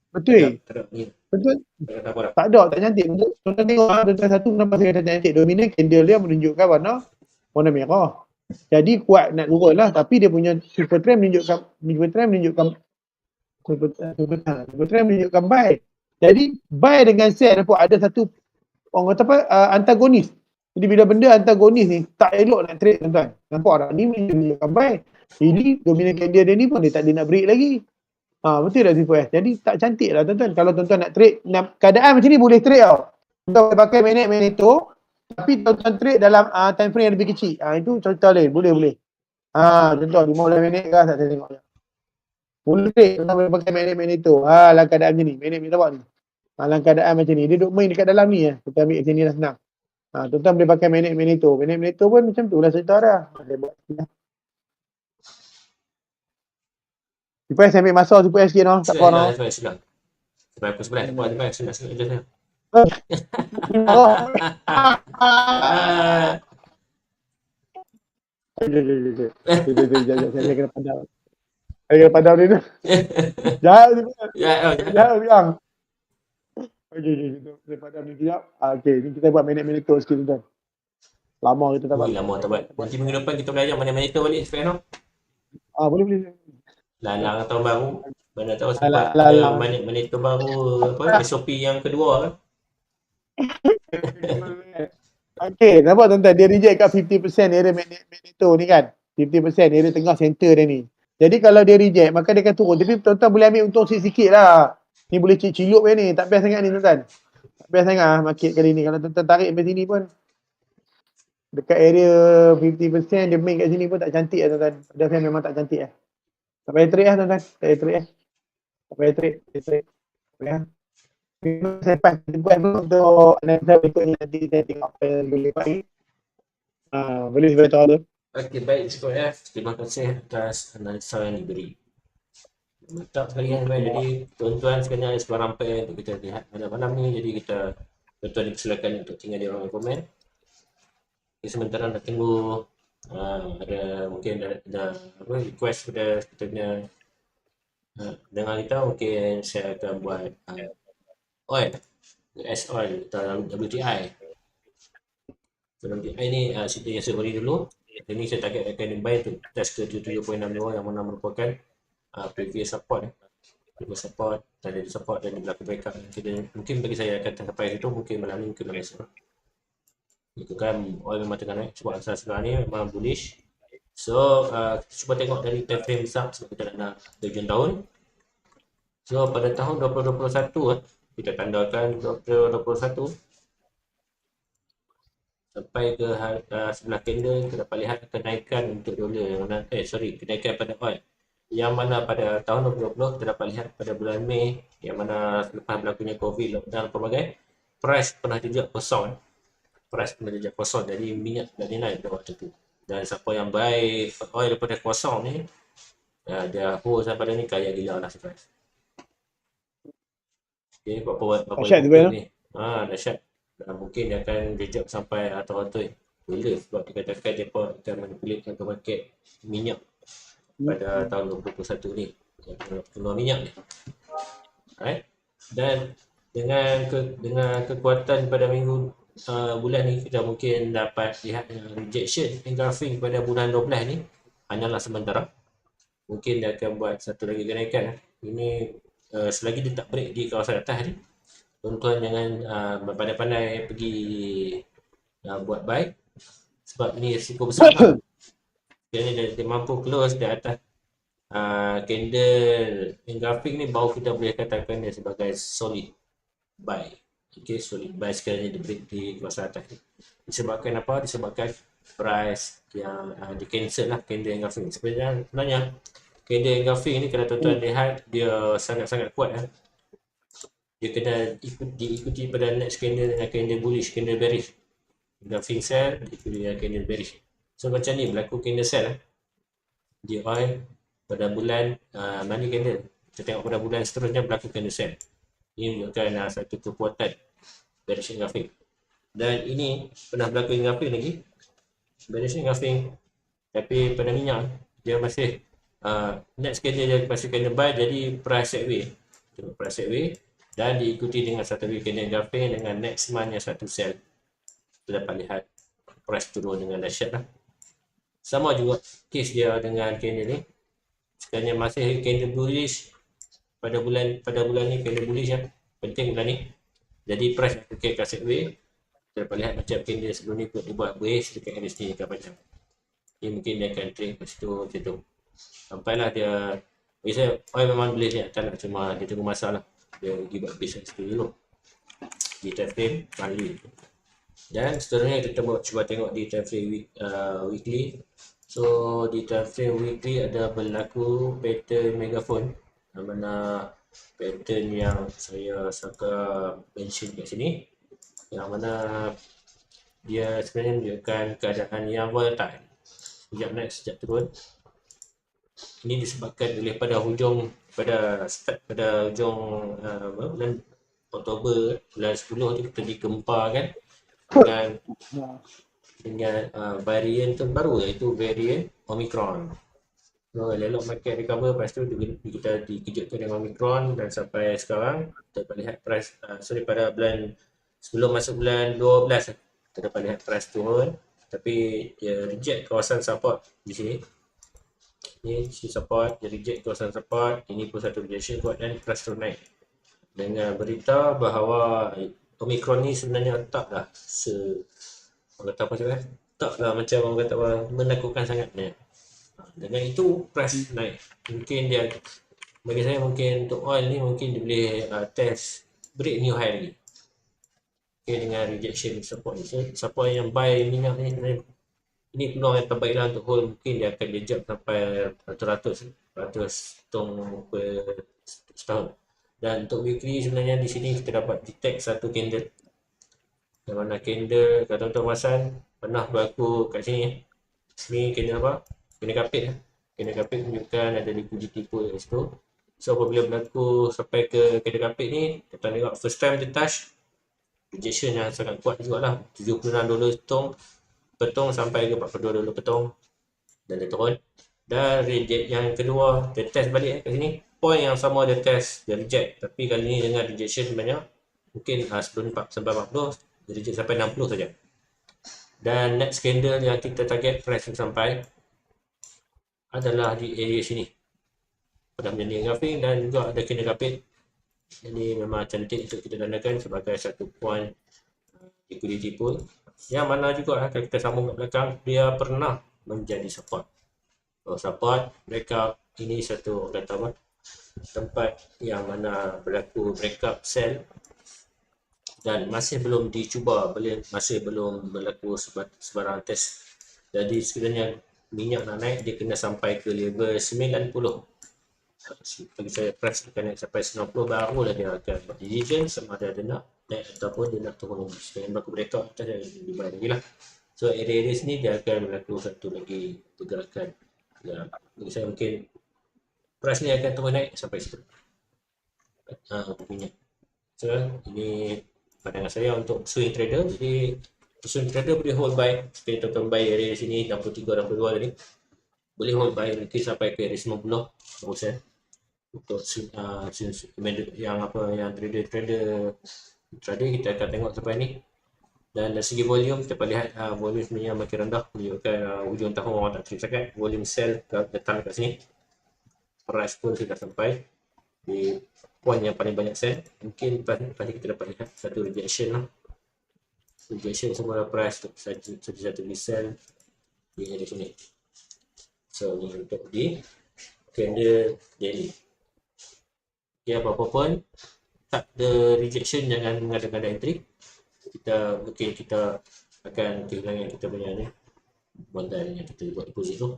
Betul. Tak ada ni. Betul. Tak ada apa dah. Tak ada, tak cantik. Tuan tengok tuan satu kenapa saya kata cantik. Dominant candle dia menunjukkan warna merah. Jadi kuat nak turun lah. Tapi dia punya super trend menunjukkan buy. Jadi buy dengan sell nampak ada satu orang kata apa antagonis. Jadi bila benda antagonis ni tak elok nak trade tuan-tuan. Nampak tak? Ni menunjukkan buy. Ini dominant candle dia ni pun dia tak ada nak break lagi. Betul tak tipu Jadi tak cantik lah tuan-tuan. Kalau tuan-tuan nak trade, keadaan macam ni boleh trade tau. Tuan boleh pakai Magneto, tapi tuan-tuan trade dalam time frame yang lebih kecil. Itu cerita lain. Boleh. Contoh 15 minit ke tak saya tengok. Boleh trade, tuan boleh pakai Magneto. Dalam keadaan macam ni. Magnet nampak ni. Dalam keadaan macam ni. Dia duduk main dekat dalam ni. Kita ambil macam ni dah senang. Tuan-tuan boleh pakai Magneto. Magneto pun macam tu lah cerita dah. Boleh buat. Tipu saya ambil masa tipu sikit no. Tak apa no. Sudah. Sampai pukul 11. Tak apa, sudah. Sudah. Saya kena padam. Saya kena padam dia tu. Jahat tu. Jahat bilang. Saya padam ni sekejap. Okey, ni kita buat minit-minit tu sikit tuan. Lama kita tak buat. Lama tak buat. Nanti minggu depan kita belajar mana-mana tu balik sekarang. Boleh. Lalang tahun baru. Mana tahu sebab ada minit tu baru apa SOP yang kedua kan. Okey, nampak tuan-tuan dia reject kat 50% area Magneto ni kan. 50% area tengah center dia ni. Jadi kalau dia reject maka dia akan turun. Tapi tuan-tuan boleh ambil untung sikit lah. Ni boleh cilup ni. Tak best sangat ni tuan-tuan. Tak best sangat market kali ni. Kalau tuan-tuan tarik sampai sini pun dekat area 50% dia main kat sini pun tak cantik lah tuan-tuan. Dia memang tak cantik lah. Tak payah trade lah tuan-tuan. Tak payah trade. Ya. Saya pas buat untuk analisa berikutnya nanti saya tengok apa yang boleh buat lagi. Boleh saya tahu tu. Okey, baik Cikgu F. Terima kasih atas analisa yang diberi. Mantap sekali kan. Jadi tuan-tuan sebenarnya ada sebuah rampai untuk kita lihat malam-malam ni. Jadi kita tuan-tuan dipersilakan untuk tinggal di ruangan komen. Okay, sementara nak tunggu ada mungkin ada apa request pada kita punya dengan kita mungkin saya akan buat oil US oil atau WTI. So, WTI ni cerita yang saya beri dulu. Ini saya target akan buy untuk test ke 77.62 yang mana merupakan previous support. Previous support, tadi support dan berlaku breakout. Mungkin bagi saya akan sampai situ mungkin malam ni ke Malaysia. Itu kan oil memang tengah naik sebab asal sekarang ni memang bullish. So kita cuba tengok dari time frame besar sebab kita nak tujuan tahun. So pada tahun 2021 kita tandakan 2021 sampai ke sebelah candle kita dapat lihat kenaikan untuk dolar yang mana kenaikan pada oil yang mana pada tahun 2020 kita dapat lihat pada bulan Mei yang mana selepas berlakunya COVID, lockdown pelbagai, price pernah jejak kosong. Jadi minyak dah naik pada waktu tu. Dan siapa yang buy oil daripada kosong ni dia hold sampai ni kaya gila lah surprise. Okay, berapa ni dahsyat. Dan mungkin dia akan jejak sampai atas-atas bila sebab dikatakan dia akan manipulate ke market minyak pada tahun 2021 ni, keluar minyak ni. Alright. Dan dengan kekuatan pada minggu bulan ni kita mungkin dapat lihat rejection engulfing pada bulan 12 ni hanyalah sementara. Mungkin dia akan buat satu lagi kenaikan. Ini selagi dia tak break di kawasan atas ni, tuan-tuan jangan pandai-pandai pergi buat buy sebab ni risiko besar. Jadi dia mampu close di atas candle engulfing ni baru kita boleh katakan dia sebagai solid buy. Okay, solid buy sekiranya dia break di kawasan atas ni. Disebabkan apa? Disebabkan price yang di cancel lah candle engulfing. Sebenarnya candle engulfing ni kalau tuan-tuan lihat dia sangat-sangat kuat lah. Dia kena diikuti pada next candle dengan candle bullish, candle bearish. Engulfing sell diikuti dengan candle bearish. So macam ni berlaku candle sell di oil pada bulan mana candle. Kita tengok pada bulan seterusnya berlaku candle sell. Ini menunjukkan satu kekuatan vanishing grafik. Dan ini pernah berlaku dengan grafik lagi, vanishing grafik, tapi pada minyak dia masih next schedule dia masih kena buy, jadi price sideways. Tengok price sideways dan diikuti dengan satu candle grafik dengan next month yang satu sell. Kita dapat lihat price turun dengan dahsyat lah. Sama juga case dia dengan candle ni. Sebenarnya masih candle bullish pada bulan ni, candle bullish ya. Penting bulan ni. Jadi price okay kat sideways. Kita dapat lihat macam candle sebelum ni pun dia buat bearish dekat area sini kat panjang. Dia mungkin dia akan trade kat situ macam tu. Sampailah dia biasa oil memang boleh lihat tak nak, cuma dia tunggu masa lah. Dia pergi buat base kat situ dulu. Di time frame monthly. Dan seterusnya kita cuba tengok di time frame weekly. So di time frame weekly ada berlaku pattern megaphone, yang mana pattern yang saya suka mention kat sini, yang mana dia sebenarnya menunjukkan keadaan yang volatile, sekejap naik sekejap turun. Ini disebabkan oleh pada hujung pada hujung bulan Oktober, bulan 10 tu kita digemparkan dengan varian terbaru, iaitu varian Omicron. So, elok market recover, lepas tu kita dikejutkan dengan Omicron, dan sampai sekarang kita dapat lihat price pada bulan sebelum masuk bulan 12 kita dapat lihat price turun, tapi dia reject kawasan support di sini. Ini support, dia reject kawasan support, ini pun satu rejection kuat dan price turun naik dengan berita bahawa Omicron ni sebenarnya taklah orang kata apa cakap, taklah macam orang kata menakutkan sangat ni. Dengan itu price naik. Mungkin dia, bagi saya mungkin untuk oil ni mungkin dia boleh test break new high lagi. Okay, dengan rejection support ni. So, support yang buy minyak ni sebenarnya ini peluang yang terbaik lah untuk hold. Mungkin dia akan lejap sampai 100 tong per setahun. Dan untuk weekly sebenarnya di sini kita dapat detect satu candle, yang mana candle kata tuan perasan pernah berlaku kat sini. Sini candle apa? Candle kapit. Candle kapit menunjukkan ada liquidity pool kat situ. So apabila berlaku sampai ke candle kapit ni, kita tengok first time dia touch rejection yang sangat kuat jugalah, $76 per tong sampai ke $42 per tong, dan dia turun. Dan reject yang kedua dia test balik kat sini, point yang sama dia test, dia reject, tapi kali ni dengan rejection banyak. Mungkin sebelum sampai 40 dia reject sampai 60 saja. Dan next candle yang kita target price sampai adalah di area sini pada menjadi grafik, dan juga ada candle kapit. Jadi memang cantik untuk kita tandakan sebagai satu point liquidity pool, yang mana juga kalau kita sambung ke belakang, dia pernah menjadi support. Support breakout ini satu kata apa, tempat yang mana berlaku breakout sell dan masih belum dicuba, masih belum berlaku sebarang test. Jadi sekiranya minyak nak naik, dia kena sampai ke level 90. Bagi saya price akan naik sampai 90, barulah dia akan buat decision sama ada dia nak naik ataupun dia nak turun lagi. Sekarang berlaku breakout atas, dia dibayar lagi lah. So area sini dia akan berlaku satu lagi pergerakan. Ya, bagi saya mungkin price ni akan terus naik sampai situ untuk minyak. So ini pandangan saya untuk swing trader. Jadi swing trader boleh hold buy, seperti tuan buy area sini 63-62 tadi, boleh hold buy mungkin sampai ke area 90 persen untuk yang trader kita akan tengok sampai ni. Dan dari segi volume, kita dapat lihat volume sebenarnya makin rendah, menunjukkan hujung tahun orang tak trade sangat. Volume sell datang kat sini, price pun sudah sampai di point yang paling banyak sell. Mungkin tadi kita dapat lihat satu rejection lah, rejection semua price satu sell di area sini. So ni untuk di candle daily. Okay, apa-apa pun tak ada rejection, jangan mengada-ngada entry. Mungkin kita akan kehilangan kita punya ni modal yang kita buat deposit tu.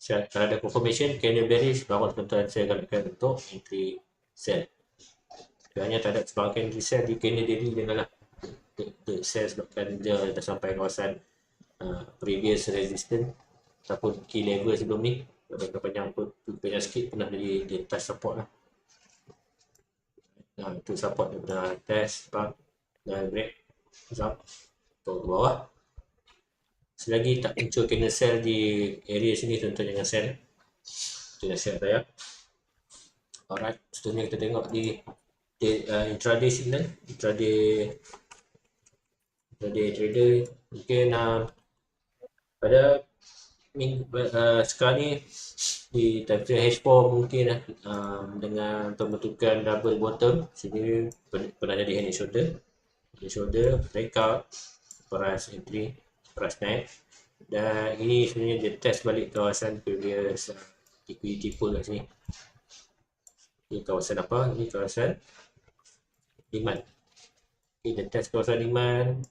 Kalau ada confirmation candle bearish, baru tuan-tuan saya galakkan untuk entry sell. Hanya tak ada sebarang entry sell di candle daily, janganlah sell sebabkan dia dah sampai kawasan previous resistance ataupun key level sebelum ni. Kalau panjang sikit pernah dia touch support lah. Itu support dia pernah test sebab dan break jump turun ke bawah. Selagi tak muncul kena sell di area sini, tuan jangan sell. Itu nasihat saya. Alright, seterusnya kita tengok di intraday signal, intraday trader. Mungkin pada sekarang ni di time frame H4 mungkin dengan pembentukan double bottom sini pernah jadi head and shoulder, breakout, price entry, price naik, dan ini sebenarnya dia test balik kawasan previous liquidity pool kat sini. Ini kawasan apa? Ini kawasan demand. Dia test kawasan demand,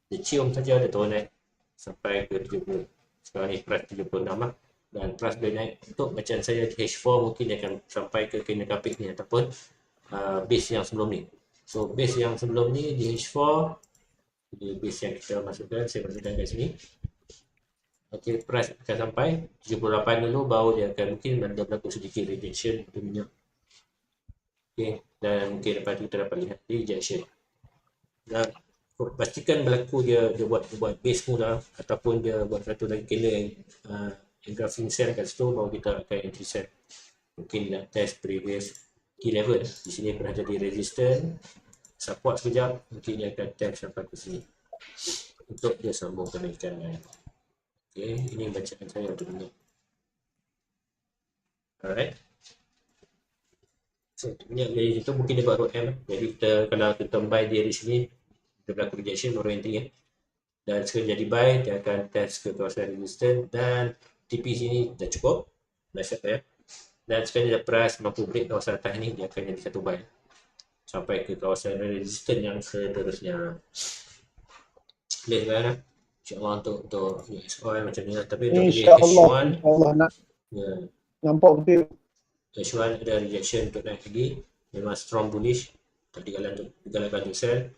dia cium saja, dia turun naik sampai ke 70. Sekarang ni price 76 lah, dan price dia naik untuk macam saya di H4 mungkin dia akan sampai ke kena kapit ni ataupun base yang sebelum ni. So base yang sebelum ni di H4, di base yang kita masukkan, saya masukkan kat sini. Okay, price akan sampai 78 dulu, baru dia akan mungkin ada berlaku sedikit rejection untuk minyak. Okay, dan mungkin lepas tu kita dapat lihat rejection. Dan pastikan berlaku dia buat base mula ataupun dia buat satu lagi candle engulfing sell kat situ, baru kita akan entry sell. Mungkin nak test previous key level. Di sini pernah jadi resistance, support sekejap, mungkin dia akan test sampai ke sini untuk dia sambung kenaikan. Okay, ini bacaan saya untuk minyak. Alright. So, minyak dari situ mungkin dia buat road M. Jadi kita kalau kita buy dia di sini, dia berlaku rejection, baru entry. Dan sekali jadi buy, dia akan test ke kawasan resistance, dan TP sini dah cukup. Dah siap ya. Dan sekali dah price mampu break kawasan atas ni, dia akan jadi satu buy sampai ke kawasan resistance yang seterusnya. Boleh kan? InsyaAllah untuk US oil macam ni lah. Tapi untuk InsyaAllah nak nampak betul. H1 ada rejection untuk naik lagi. Memang strong bullish. Tadi digalakkan untuk sell.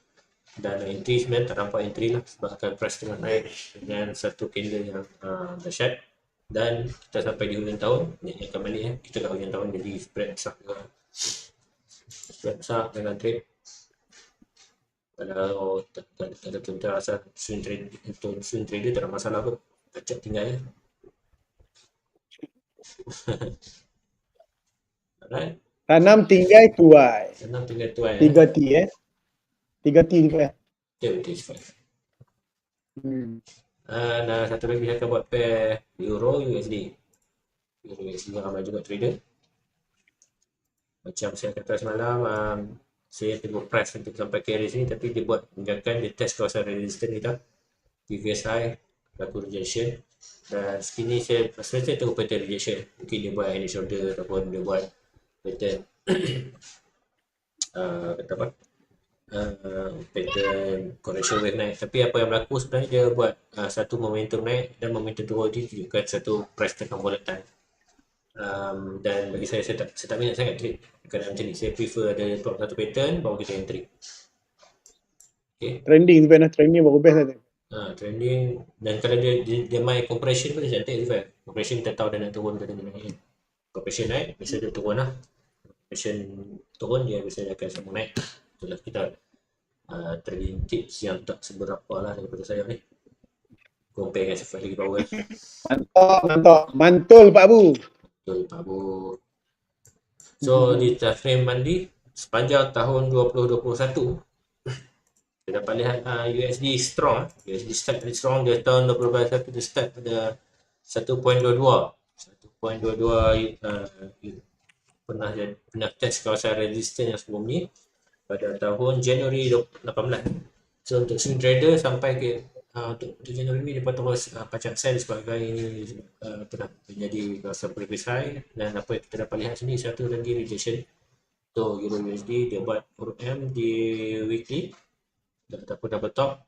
Dan entry sebenarnya tak nampak entry lah, sebabkan price tengah naik dengan satu candle yang dahsyat. Dan kita sampai di hujung tahun, ni akan balik kita kat hujung tahun, jadi spread besar juga. Spread besar dengan trade. Kalau ada tuan-tuan rasa swing trader tak ada masalah pun, kacak tinggal ya. Alright. Tanam tinggal tuai. 3T 3T juga. Betul. Nah, satu lagi saya akan buat pair Euro USD. Euro USD ramai juga trader. Macam saya kata semalam, saya tengok price untuk sampai ke area sini, tapi dia buat menjaga dia test kawasan resistance kita. Previous high, berlaku rejection. Dan sekini saya tengok pattern rejection. Mungkin dia buat head and shoulder ataupun dia buat pattern kata apa? Pattern correction wave naik. Tapi apa yang berlaku sebenarnya, dia buat satu momentum naik dan momentum turun, dia tunjukkan satu price tekan volatile. Dan bagi saya tak minat sangat trade keadaan macam ni. Saya prefer ada satu pattern baru kita entry. Okay. Trending baru best lah tu. Trending, dan kalau dia main compression pun dia cantik tu. Compression kita tahu dia nak turun ke dia naik. Compression naik, biasa dia turun lah. Compression turun, dia biasa akan sambung naik. Itulah kita trading tips yang tak seberapa lah daripada saya ni. Compare dengan sifat lagi power. Mantap. Mantul Pak Abu. Betul Pak Abu. So di time frame mandi sepanjang tahun 2021, kita dapat lihat USD strong. USD start very strong. Dia tahun 2021 dia start pada 1.22. 1.22 pernah test kawasan resistance yang sebelum ni pada tahun Januari 18. So untuk swing trader sampai ke untuk Januari ni dia terus pacak sell sebagai ini pernah menjadi kawasan previous high. Dan apa yang kita dapat lihat sini, satu lagi rejection untuk Euro USD. Dia buat huruf M di weekly ataupun double top,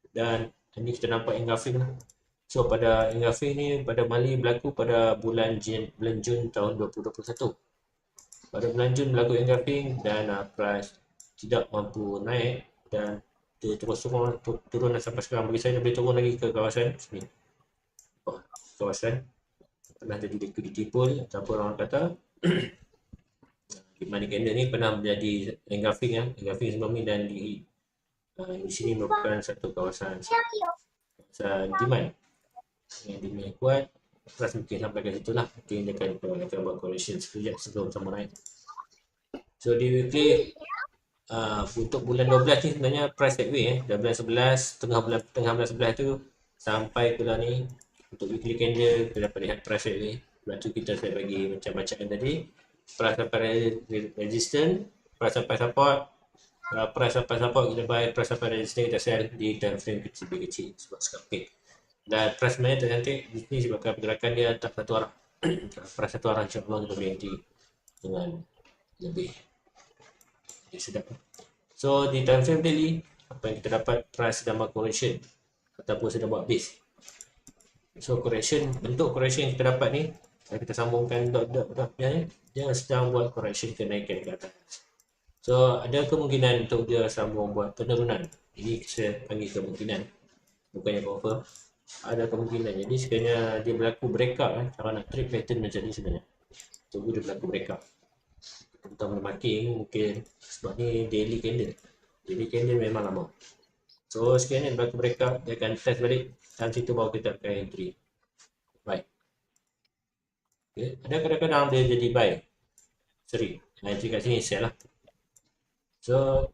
dan ini kita nampak engulfing lah. So pada engulfing ni pada Mali berlaku pada bulan Jun tahun 2021. Pada bulan Jun berlaku engulfing dan price tidak mampu naik dan dia terus turun sampai sekarang. Bagi saya dia boleh turun lagi ke kawasan sini. Kawasan pernah jadi liquidity pool ataupun orang kata money candle ni pernah menjadi engulfing sebelum ni, dan di sini merupakan satu kawasan demand yang demand kuat. Price mungkin sampai ke situ lah, mungkin dia akan buat correction sekejap sebelum sama naik. So di weekly untuk bulan 12 ni sebenarnya price sideways dah bulan 11, tengah bulan 11 tu sampai bulan ni untuk weekly candle kita dapat lihat price sideways. Sebab tu kita saya bagi macam bacaan tadi, price sampai resistance, price sampai support, price sampai support kita buy, price sampai resistance kita sell di time frame kecil sebab scalping. Dan price sebenarnya tercantik di sini sebabkan pergerakan dia tak satu arah. Price satu arah, insyaAllah kita boleh entry dengan lebih sedap. So di time frame daily, apa yang kita dapat, price sedang buat correction ataupun sedang buat base. So correction, bentuk correction yang kita dapat ni, kalau kita sambungkan dot dia sedang buat correction kenaikan ke atas. So ada kemungkinan untuk dia sambung buat penurunan. Ini saya panggil kemungkinan, bukannya confirm. Ada kemungkinan. Jadi sekiranya dia berlaku breakout, kalau nak trade pattern macam ni sebenarnya, tunggu dia berlaku breakout. Terutama marking mungkin sebab ni daily candle memang lama. So sekiranya berlaku breakout, dia akan test balik, dan situ baru kita akan entry. Baik. Okay. Ada kadang-kadang dia jadi buy seri, entry kat sini sell lah. So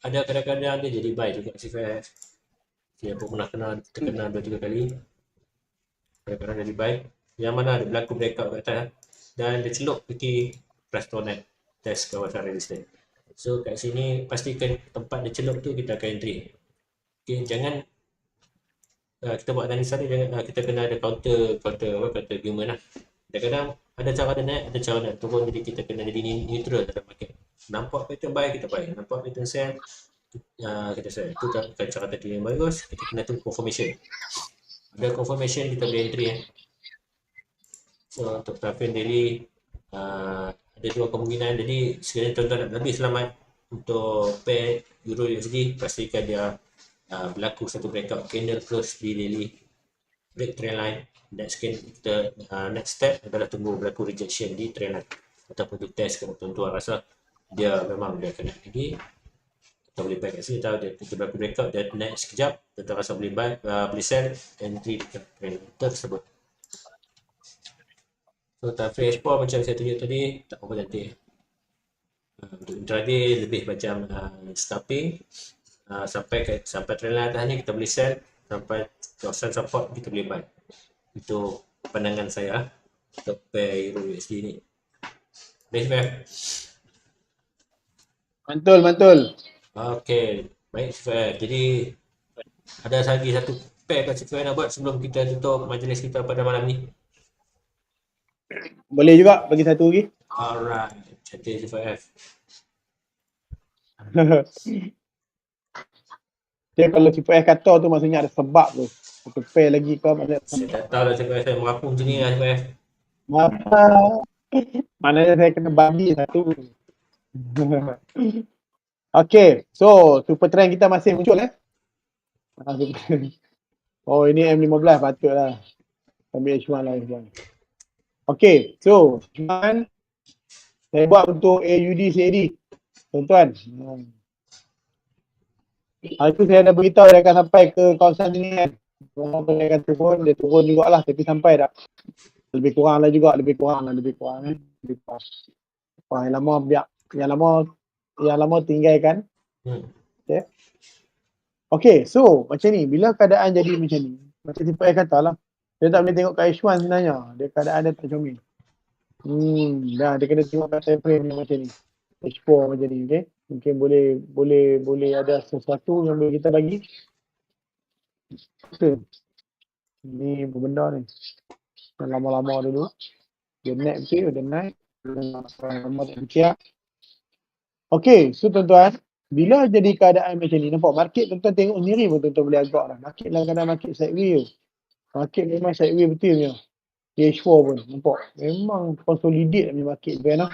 ada kadang-kadang dia jadi buy juga CFS. Dia pun pernah terkena 2-3 kali. Kadang-kadang jadi buy, yang mana ada berlaku breakout kat atas dan dia celup pergi price to net, test kawasan resistance. So kat sini pastikan tempat dia celup tu kita akan entry. Okay, jangan kita buat analisa ni, jangan kita kena ada counter argument lah. Kadang-kadang ada cara dia naik, ada cara nak turun, jadi kita kena jadi neutral dalam market. Nampak pattern buy, kita buy. Nampak pattern sell, kita sell. Itu kan cara tadi yang bagus. Kita kena tunggu confirmation. Ada confirmation, kita boleh entry. So untuk time daily ada dua kemungkinan. Jadi sekiranya tuan-tuan nak lebih selamat untuk pair Euro USD, pastikan dia berlaku satu breakout candle close di daily, break trend line. Next step adalah tunggu berlaku rejection di trend line, ataupun di test kalau tuan-tuan rasa dia memang dia kena lagi, kita boleh buy kat sini. Atau dia berlaku breakout, dia naik sekejap, tuan-tuan rasa boleh buy, boleh sell, entry dekat trend tersebut. So time frame explore macam saya tunjuk tadi, tak apa cantik. Untuk intraday lebih macam scalping, sampai trend line atas ni kita boleh sell, sampai kawasan support kita boleh buy. Itu pandangan saya untuk pair Euro USD ni. Mantul. Okey, baik Sifat. Jadi ada lagi satu pair kat Sifat nak buat sebelum kita tutup majlis kita pada malam ni. Boleh juga bagi satu lagi. Alright, cantik Sifat. Dia kalau tipe F kata tu maksudnya ada sebab tu. Satu pair lagi kau maksudnya. Saya tak tahu lah Sifat, saya merapung macam ni lah Sifat. Maknanya saya kena bagi satu. Okay, so super trend kita masih muncul Oh ini M15 patutlah. Ambil H1 lah H1. Okay, so H1 saya buat untuk AUD CAD. Tuan-tuan. Hari tu saya dah beritahu dia akan sampai ke kawasan ni kan. Orang boleh akan turun, dia turun jugalah tapi sampai tak. Lebih kurang lah juga, lebih kurang. Yang lama biar, yang lama tinggalkan. Okay, so macam ni, bila keadaan jadi macam ni, macam tipe saya kata lah, dia tak boleh tengok kat H1 sebenarnya, dia keadaan dia tak comel. Dah dia kena tengok kat time frame macam ni, H4 macam ni, okay. Mungkin boleh ada sesuatu yang boleh kita bagi. Okay. Ni benda ni. Yang lama-lama dulu. Dia naik betul, dia naik. Lama tak berkiak. Okay, so tuan-tuan, bila jadi keadaan macam ni, nampak market tuan-tuan tengok sendiri pun tuan-tuan boleh agak dah. Market lah kadang market sideways. Market memang sideways betul punya. H4 pun, nampak. Memang consolidate punya market tu kan.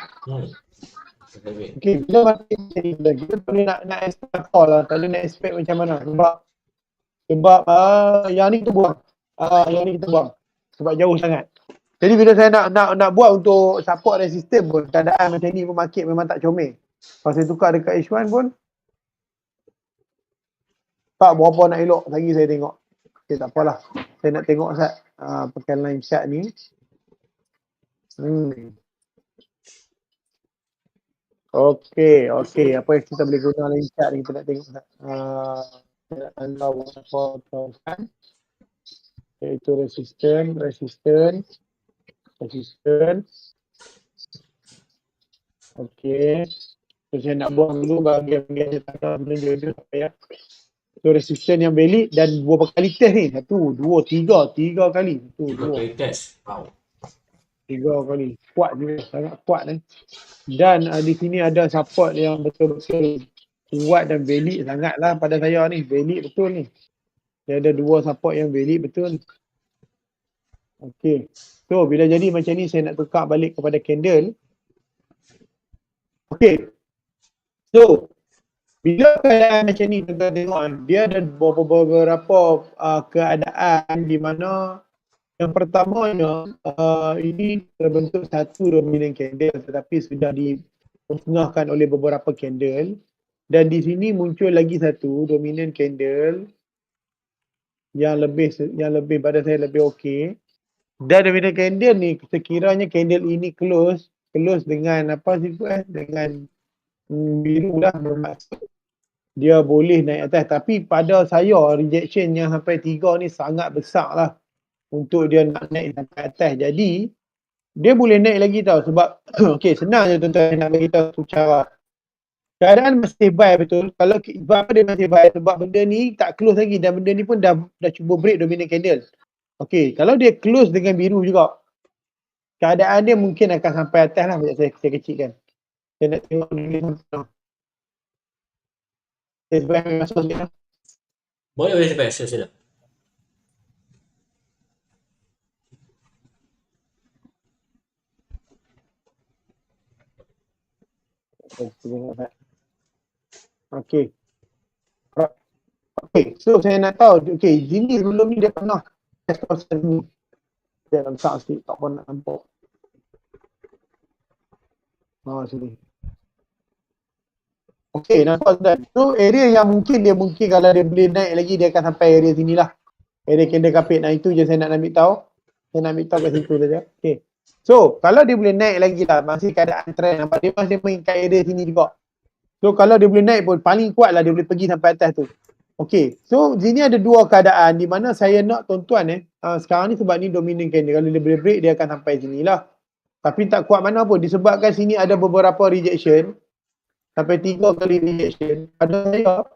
Okay, bila market macam ni, kita boleh nak expect call lah. Tak boleh nak expect macam mana. Sebab yang ni kita buang. Sebab jauh sangat. Jadi bila saya nak buat untuk support resistance pun, keadaan macam ni pun market memang tak comel. Kalau saya tukar dekat H1 pun, tak berapa nak elok lagi saya tengok. Okay, tak apalah. Saya nak tengok Ustaz, pakai line chart ni. Okey. Apa yang kita boleh guna line chart ni, kita nak tengok Ustaz. Saya nak tanda waterfall kan. Iaitu resistance. Okey. So, saya nak buang dulu bahagian-bahagian tanda benda supaya so resistance yang valid dan berapa kali test ni? 1, 2, 3 kali. 1, Tiga 2, kali test. Wow. 3 kali. Kuat juga, sangat kuat Dan di sini ada support yang betul-betul kuat dan valid sangatlah pada saya ni. Valid betul ni. Dia ada 2 support yang valid betul. Okey. So bila jadi macam ni saya nak tukar balik kepada candle. Okey. So bila keadaan macam ni tuan-tuan tengok, dia ada beberapa keadaan di mana yang pertamanya ini terbentuk satu dominant candle tetapi sudah dimusnahkan oleh beberapa candle, dan di sini muncul lagi satu dominant candle yang lebih pada saya lebih okey. Dan dominant candle ni sekiranya candle ini close dengan apa sih dengan biru lah, bermaksud dia boleh naik atas. Tapi pada saya rejection yang sampai 3 ni sangat besar lah untuk dia nak naik sampai atas. Jadi dia boleh naik lagi tau sebab okey, senang je tuan-tuan nak bagi tahu tu cara. Keadaan masih buy betul. Kalau sebab apa dia masih buy? Sebab benda ni tak close lagi dan benda ni pun dah cuba break dominant candle. Okey, kalau dia close dengan biru juga, keadaan dia mungkin akan sampai atas lah. Saya kecilkan. Saya nak tengok ni. Saya sebenarnya masuk sikit lah. Boleh sampai sila. Okey. Okey, so saya nak tahu, okey, sini sebelum ni dia pernah test proses ni. Dia letak sikit, tak apa nak nampak. Sini. Okey, nampak tuan. So area yang mungkin kalau dia boleh naik lagi, dia akan sampai area sini lah. Area candle kapit. Nah itu je saya nak ambil tahu. Saya nak ambil tahu kat situ saja. Okey. So kalau dia boleh naik lagi lah, masih keadaan trend, nampak dia masih mengikat area sini juga. So kalau dia boleh naik pun paling kuat lah dia boleh pergi sampai atas tu. Okey. So sini ada 2 keadaan di mana saya nak tuan-tuan sekarang ni sebab ni dominant candle. Kalau dia boleh break dia akan sampai sini lah. Tapi tak kuat mana pun disebabkan sini ada beberapa rejection. Sampai 3 kali rejection. Pada saya,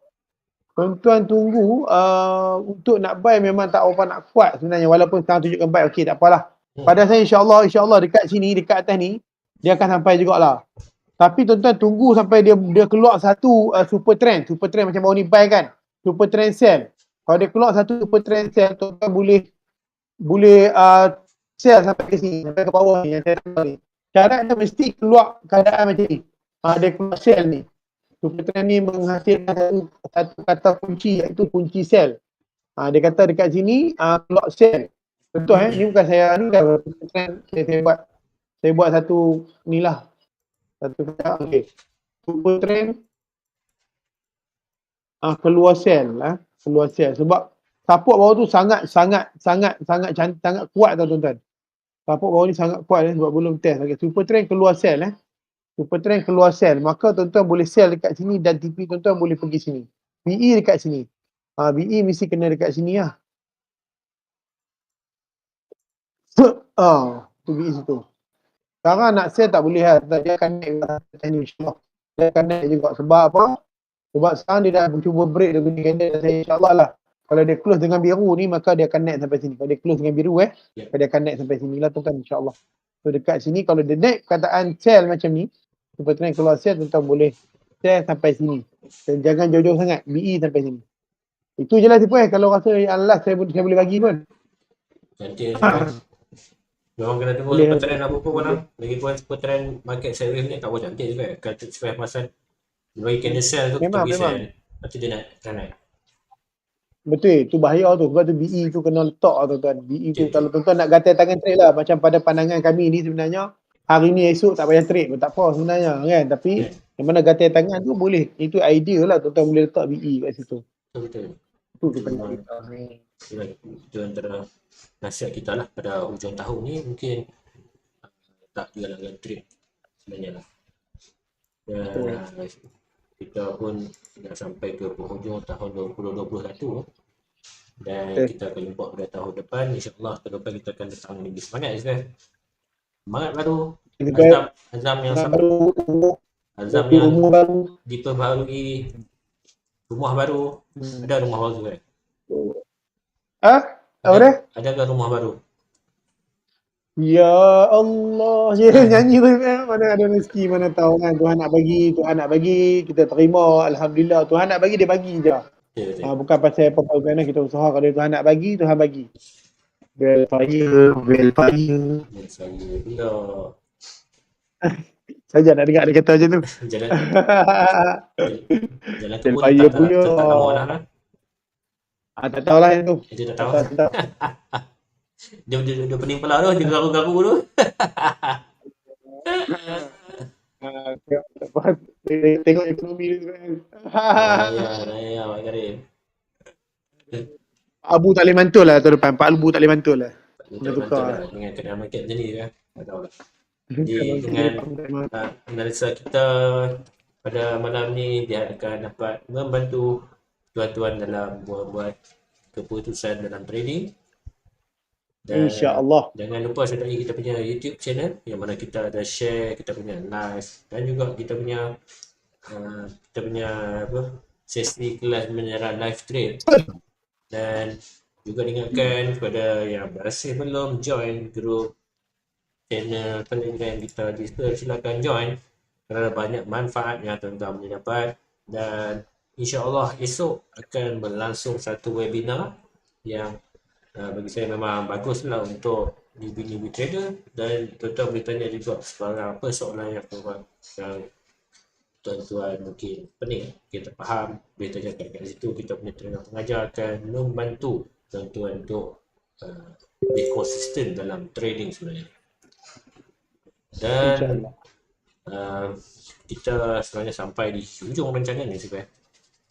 tuan-tuan tunggu untuk nak buy memang tak apa nak kuat sebenarnya. Walaupun sekarang tunjukkan buy, okey tak apalah. Pada saya insyaAllah dekat sini, dekat atas ni, dia akan sampai jugalah. Tapi tuan-tuan tunggu sampai dia keluar satu super trend. Super trend macam bawah ni buy kan. Super trend sell. Kalau dia keluar satu super trend sell, tuan-tuan boleh sell sampai ke sini, sampai ke bawah ni yang saya tahu ni. Syaratnya mesti keluar keadaan macam ni. Dia keluar sell ni. Super trend ni menghasilkan satu kata kunci, iaitu kunci sell. Dia kata dekat sini keluar sell. Betul ni bukan saya ni kan super trend saya buat satu ni lah. Satu kata okey. Super trend keluar sell keluar sell sebab support bawah tu sangat kuat tau tuan-tuan. Support bawah ni sangat kuat sebab belum test. Okey, super trend keluar sell Super trend keluar sell, maka tuan-tuan boleh sell dekat sini dan TP tuan-tuan boleh pergi sini. BE dekat sini. BE mesti kena dekat sini lah. Tu BE situ. Sekarang nak sell tak boleh lah. Dia akan naik macam ni insyaAllah. Dia akan naik juga. Sebab apa? Sebab sekarang dia dah cuba break dia guna candle dan saya insyaAllah lah. Kalau dia close dengan biru ni, maka dia akan naik sampai sini. Kalau dia close dengan biru dia akan naik sampai sini lah tuan-tuan insyaAllah. So dekat sini kalau dia naik perkataan sell macam ni, super trend keluar sell, tuan-tuan boleh sell sampai sini. Dan jangan jauh-jauh sangat, BE sampai sini. Itu je lah tipu kalau rasa yang last saya boleh bagi pun. Cantik. Memang kena tunggu super trend apa pun lah. Lagipun super trend market series ni tak boleh cantik juga. Kata sebab masa bagi candle sell tu kita pergi sell. Nanti dia naik. Betul, tu bahaya tu. Sebab tu BE tu kena letak tuan-tuan. BE tu Betul. kalau tuan-tuan nak gatal tangan trade lah. Macam pada pandangan kami ni sebenarnya, hari ni esok tak payah trade pun tak apa sebenarnya kan. Tapi Kan? yang mana gatal tangan tu boleh. Itu idea lah tuan-tuan boleh letak BE kat situ. Betul. Tu Itu kita memang ni. itu antara nasihat kita lah pada hujung tahun ni mungkin tak digalakkan trade sebenarnya lah. Dan kita pun dah sampai ke penghujung tahun 2021 dan kita akan jumpa pada tahun depan. InsyaAllah tahun depan kita akan datang lebih semangat Ismail. Semangat baru, azam yang sama, azam yang umur baru. diperbaharui, rumah baru. Ada rumah baru kan? Apa dia? Adakah rumah baru? Ya Allah, je nyanyi tu kan. Mana ada rezeki, mana tahu kan. Tuhan nak bagi, kita terima. Alhamdulillah, Tuhan nak bagi, dia bagi je. Betul. Bukan pasal apa-apa kerana kita usaha. Kalau Tuhan nak bagi, Tuhan bagi. Bellfire. Dan saya pula Saja nak dengar dia kata macam tu. jalan kebun Bellfire tak punya. lama dah lah. Tak tahulah yang tu. Dia tak tahu. Tak tahu. Dia pening kepala tu, dia garu-garu tu. Tengok ekonomi dia kan. Raya, Pak Karim. Abu tak boleh mantul lah tahun depan. Pak Abu tak boleh mantul lah. Betul lah dengan keadaan market macam ni kan. Tak tahu lah. Jadi dengan analisa kita pada malam ni dia akan dapat membantu tuan-tuan dalam buat keputusan dalam trading. Dan InsyaAllah. jangan lupa sertai kita punya YouTube channel yang mana kita ada share kita punya live dan juga kita punya sesi kelas menyerah live trade. Dan juga ingatkan kepada yang masih belum join grup channel Telegram kita di silakan join kerana banyak manfaat yang tuan-tuan boleh dapat. Dan insya-Allah esok akan berlangsung satu webinar yang bagi saya memang bagus lah untuk newbie trader, dan tuan-tuan boleh tanya juga sebarang apa soalan yang tuan-tuan mungkin pening, kita faham, boleh tanyakan kat situ. Kita punya trainer pengajar akan membantu tuan-tuan untuk lebih konsisten dalam trading sebenarnya. Dan kita sebenarnya sampai di hujung rancangan ni sebenarnya.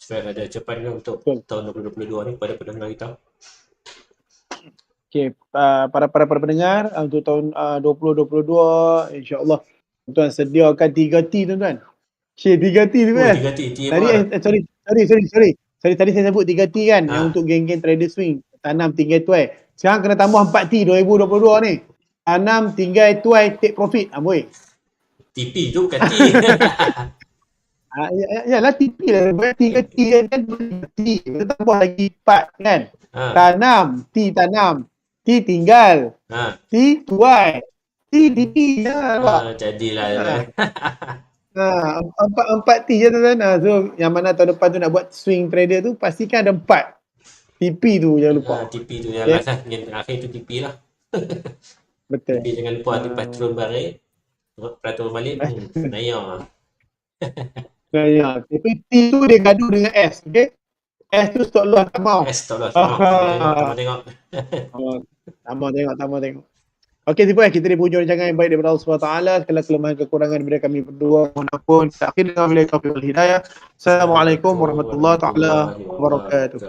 Saya ada ucapan untuk tahun 2022 ni kepada pendengar kita. Okay, para pendengar untuk tahun 2022, insyaAllah tuan-tuan sediakan 3T tuan-tuan. 3T tu kan? 3T Tadi tadi saya sebut 3T kan, yang untuk geng-geng trader swing, tanam, tinggal, tuai. Sekarang kena tambah 4T 2022 ni. Tanam, tinggal, tuai, take profit. Boy. TP tu bukan T. Yalah TP lah. 3T kan, T. Kita tambah lagi 4 kan. Tanam, T tanam, T tinggal, T tuai, T TP. Jadilah. Empat T je tuan-tuan. So yang mana tahun depan tu nak buat swing trader tu pastikan ada 4 TP tu, jangan lupa. TP tu yang akhir tu TP lah. Betul. TP jangan lupa di patron balik. Patron balik naya. Naya. Tapi T tu dia gaduh dengan S, okey? S tu stop loss tak mau. S stop loss. Tengok. Tama tengok. Okey, tipu kita di hujung rancangan yang baik daripada Allah SWT. Segala kelemahan kekurangan daripada kami berdua mohon ampun. Kita akhiri dengan billahi taufiq wal hidayah. Assalamualaikum warahmatullahi taala wabarakatuh.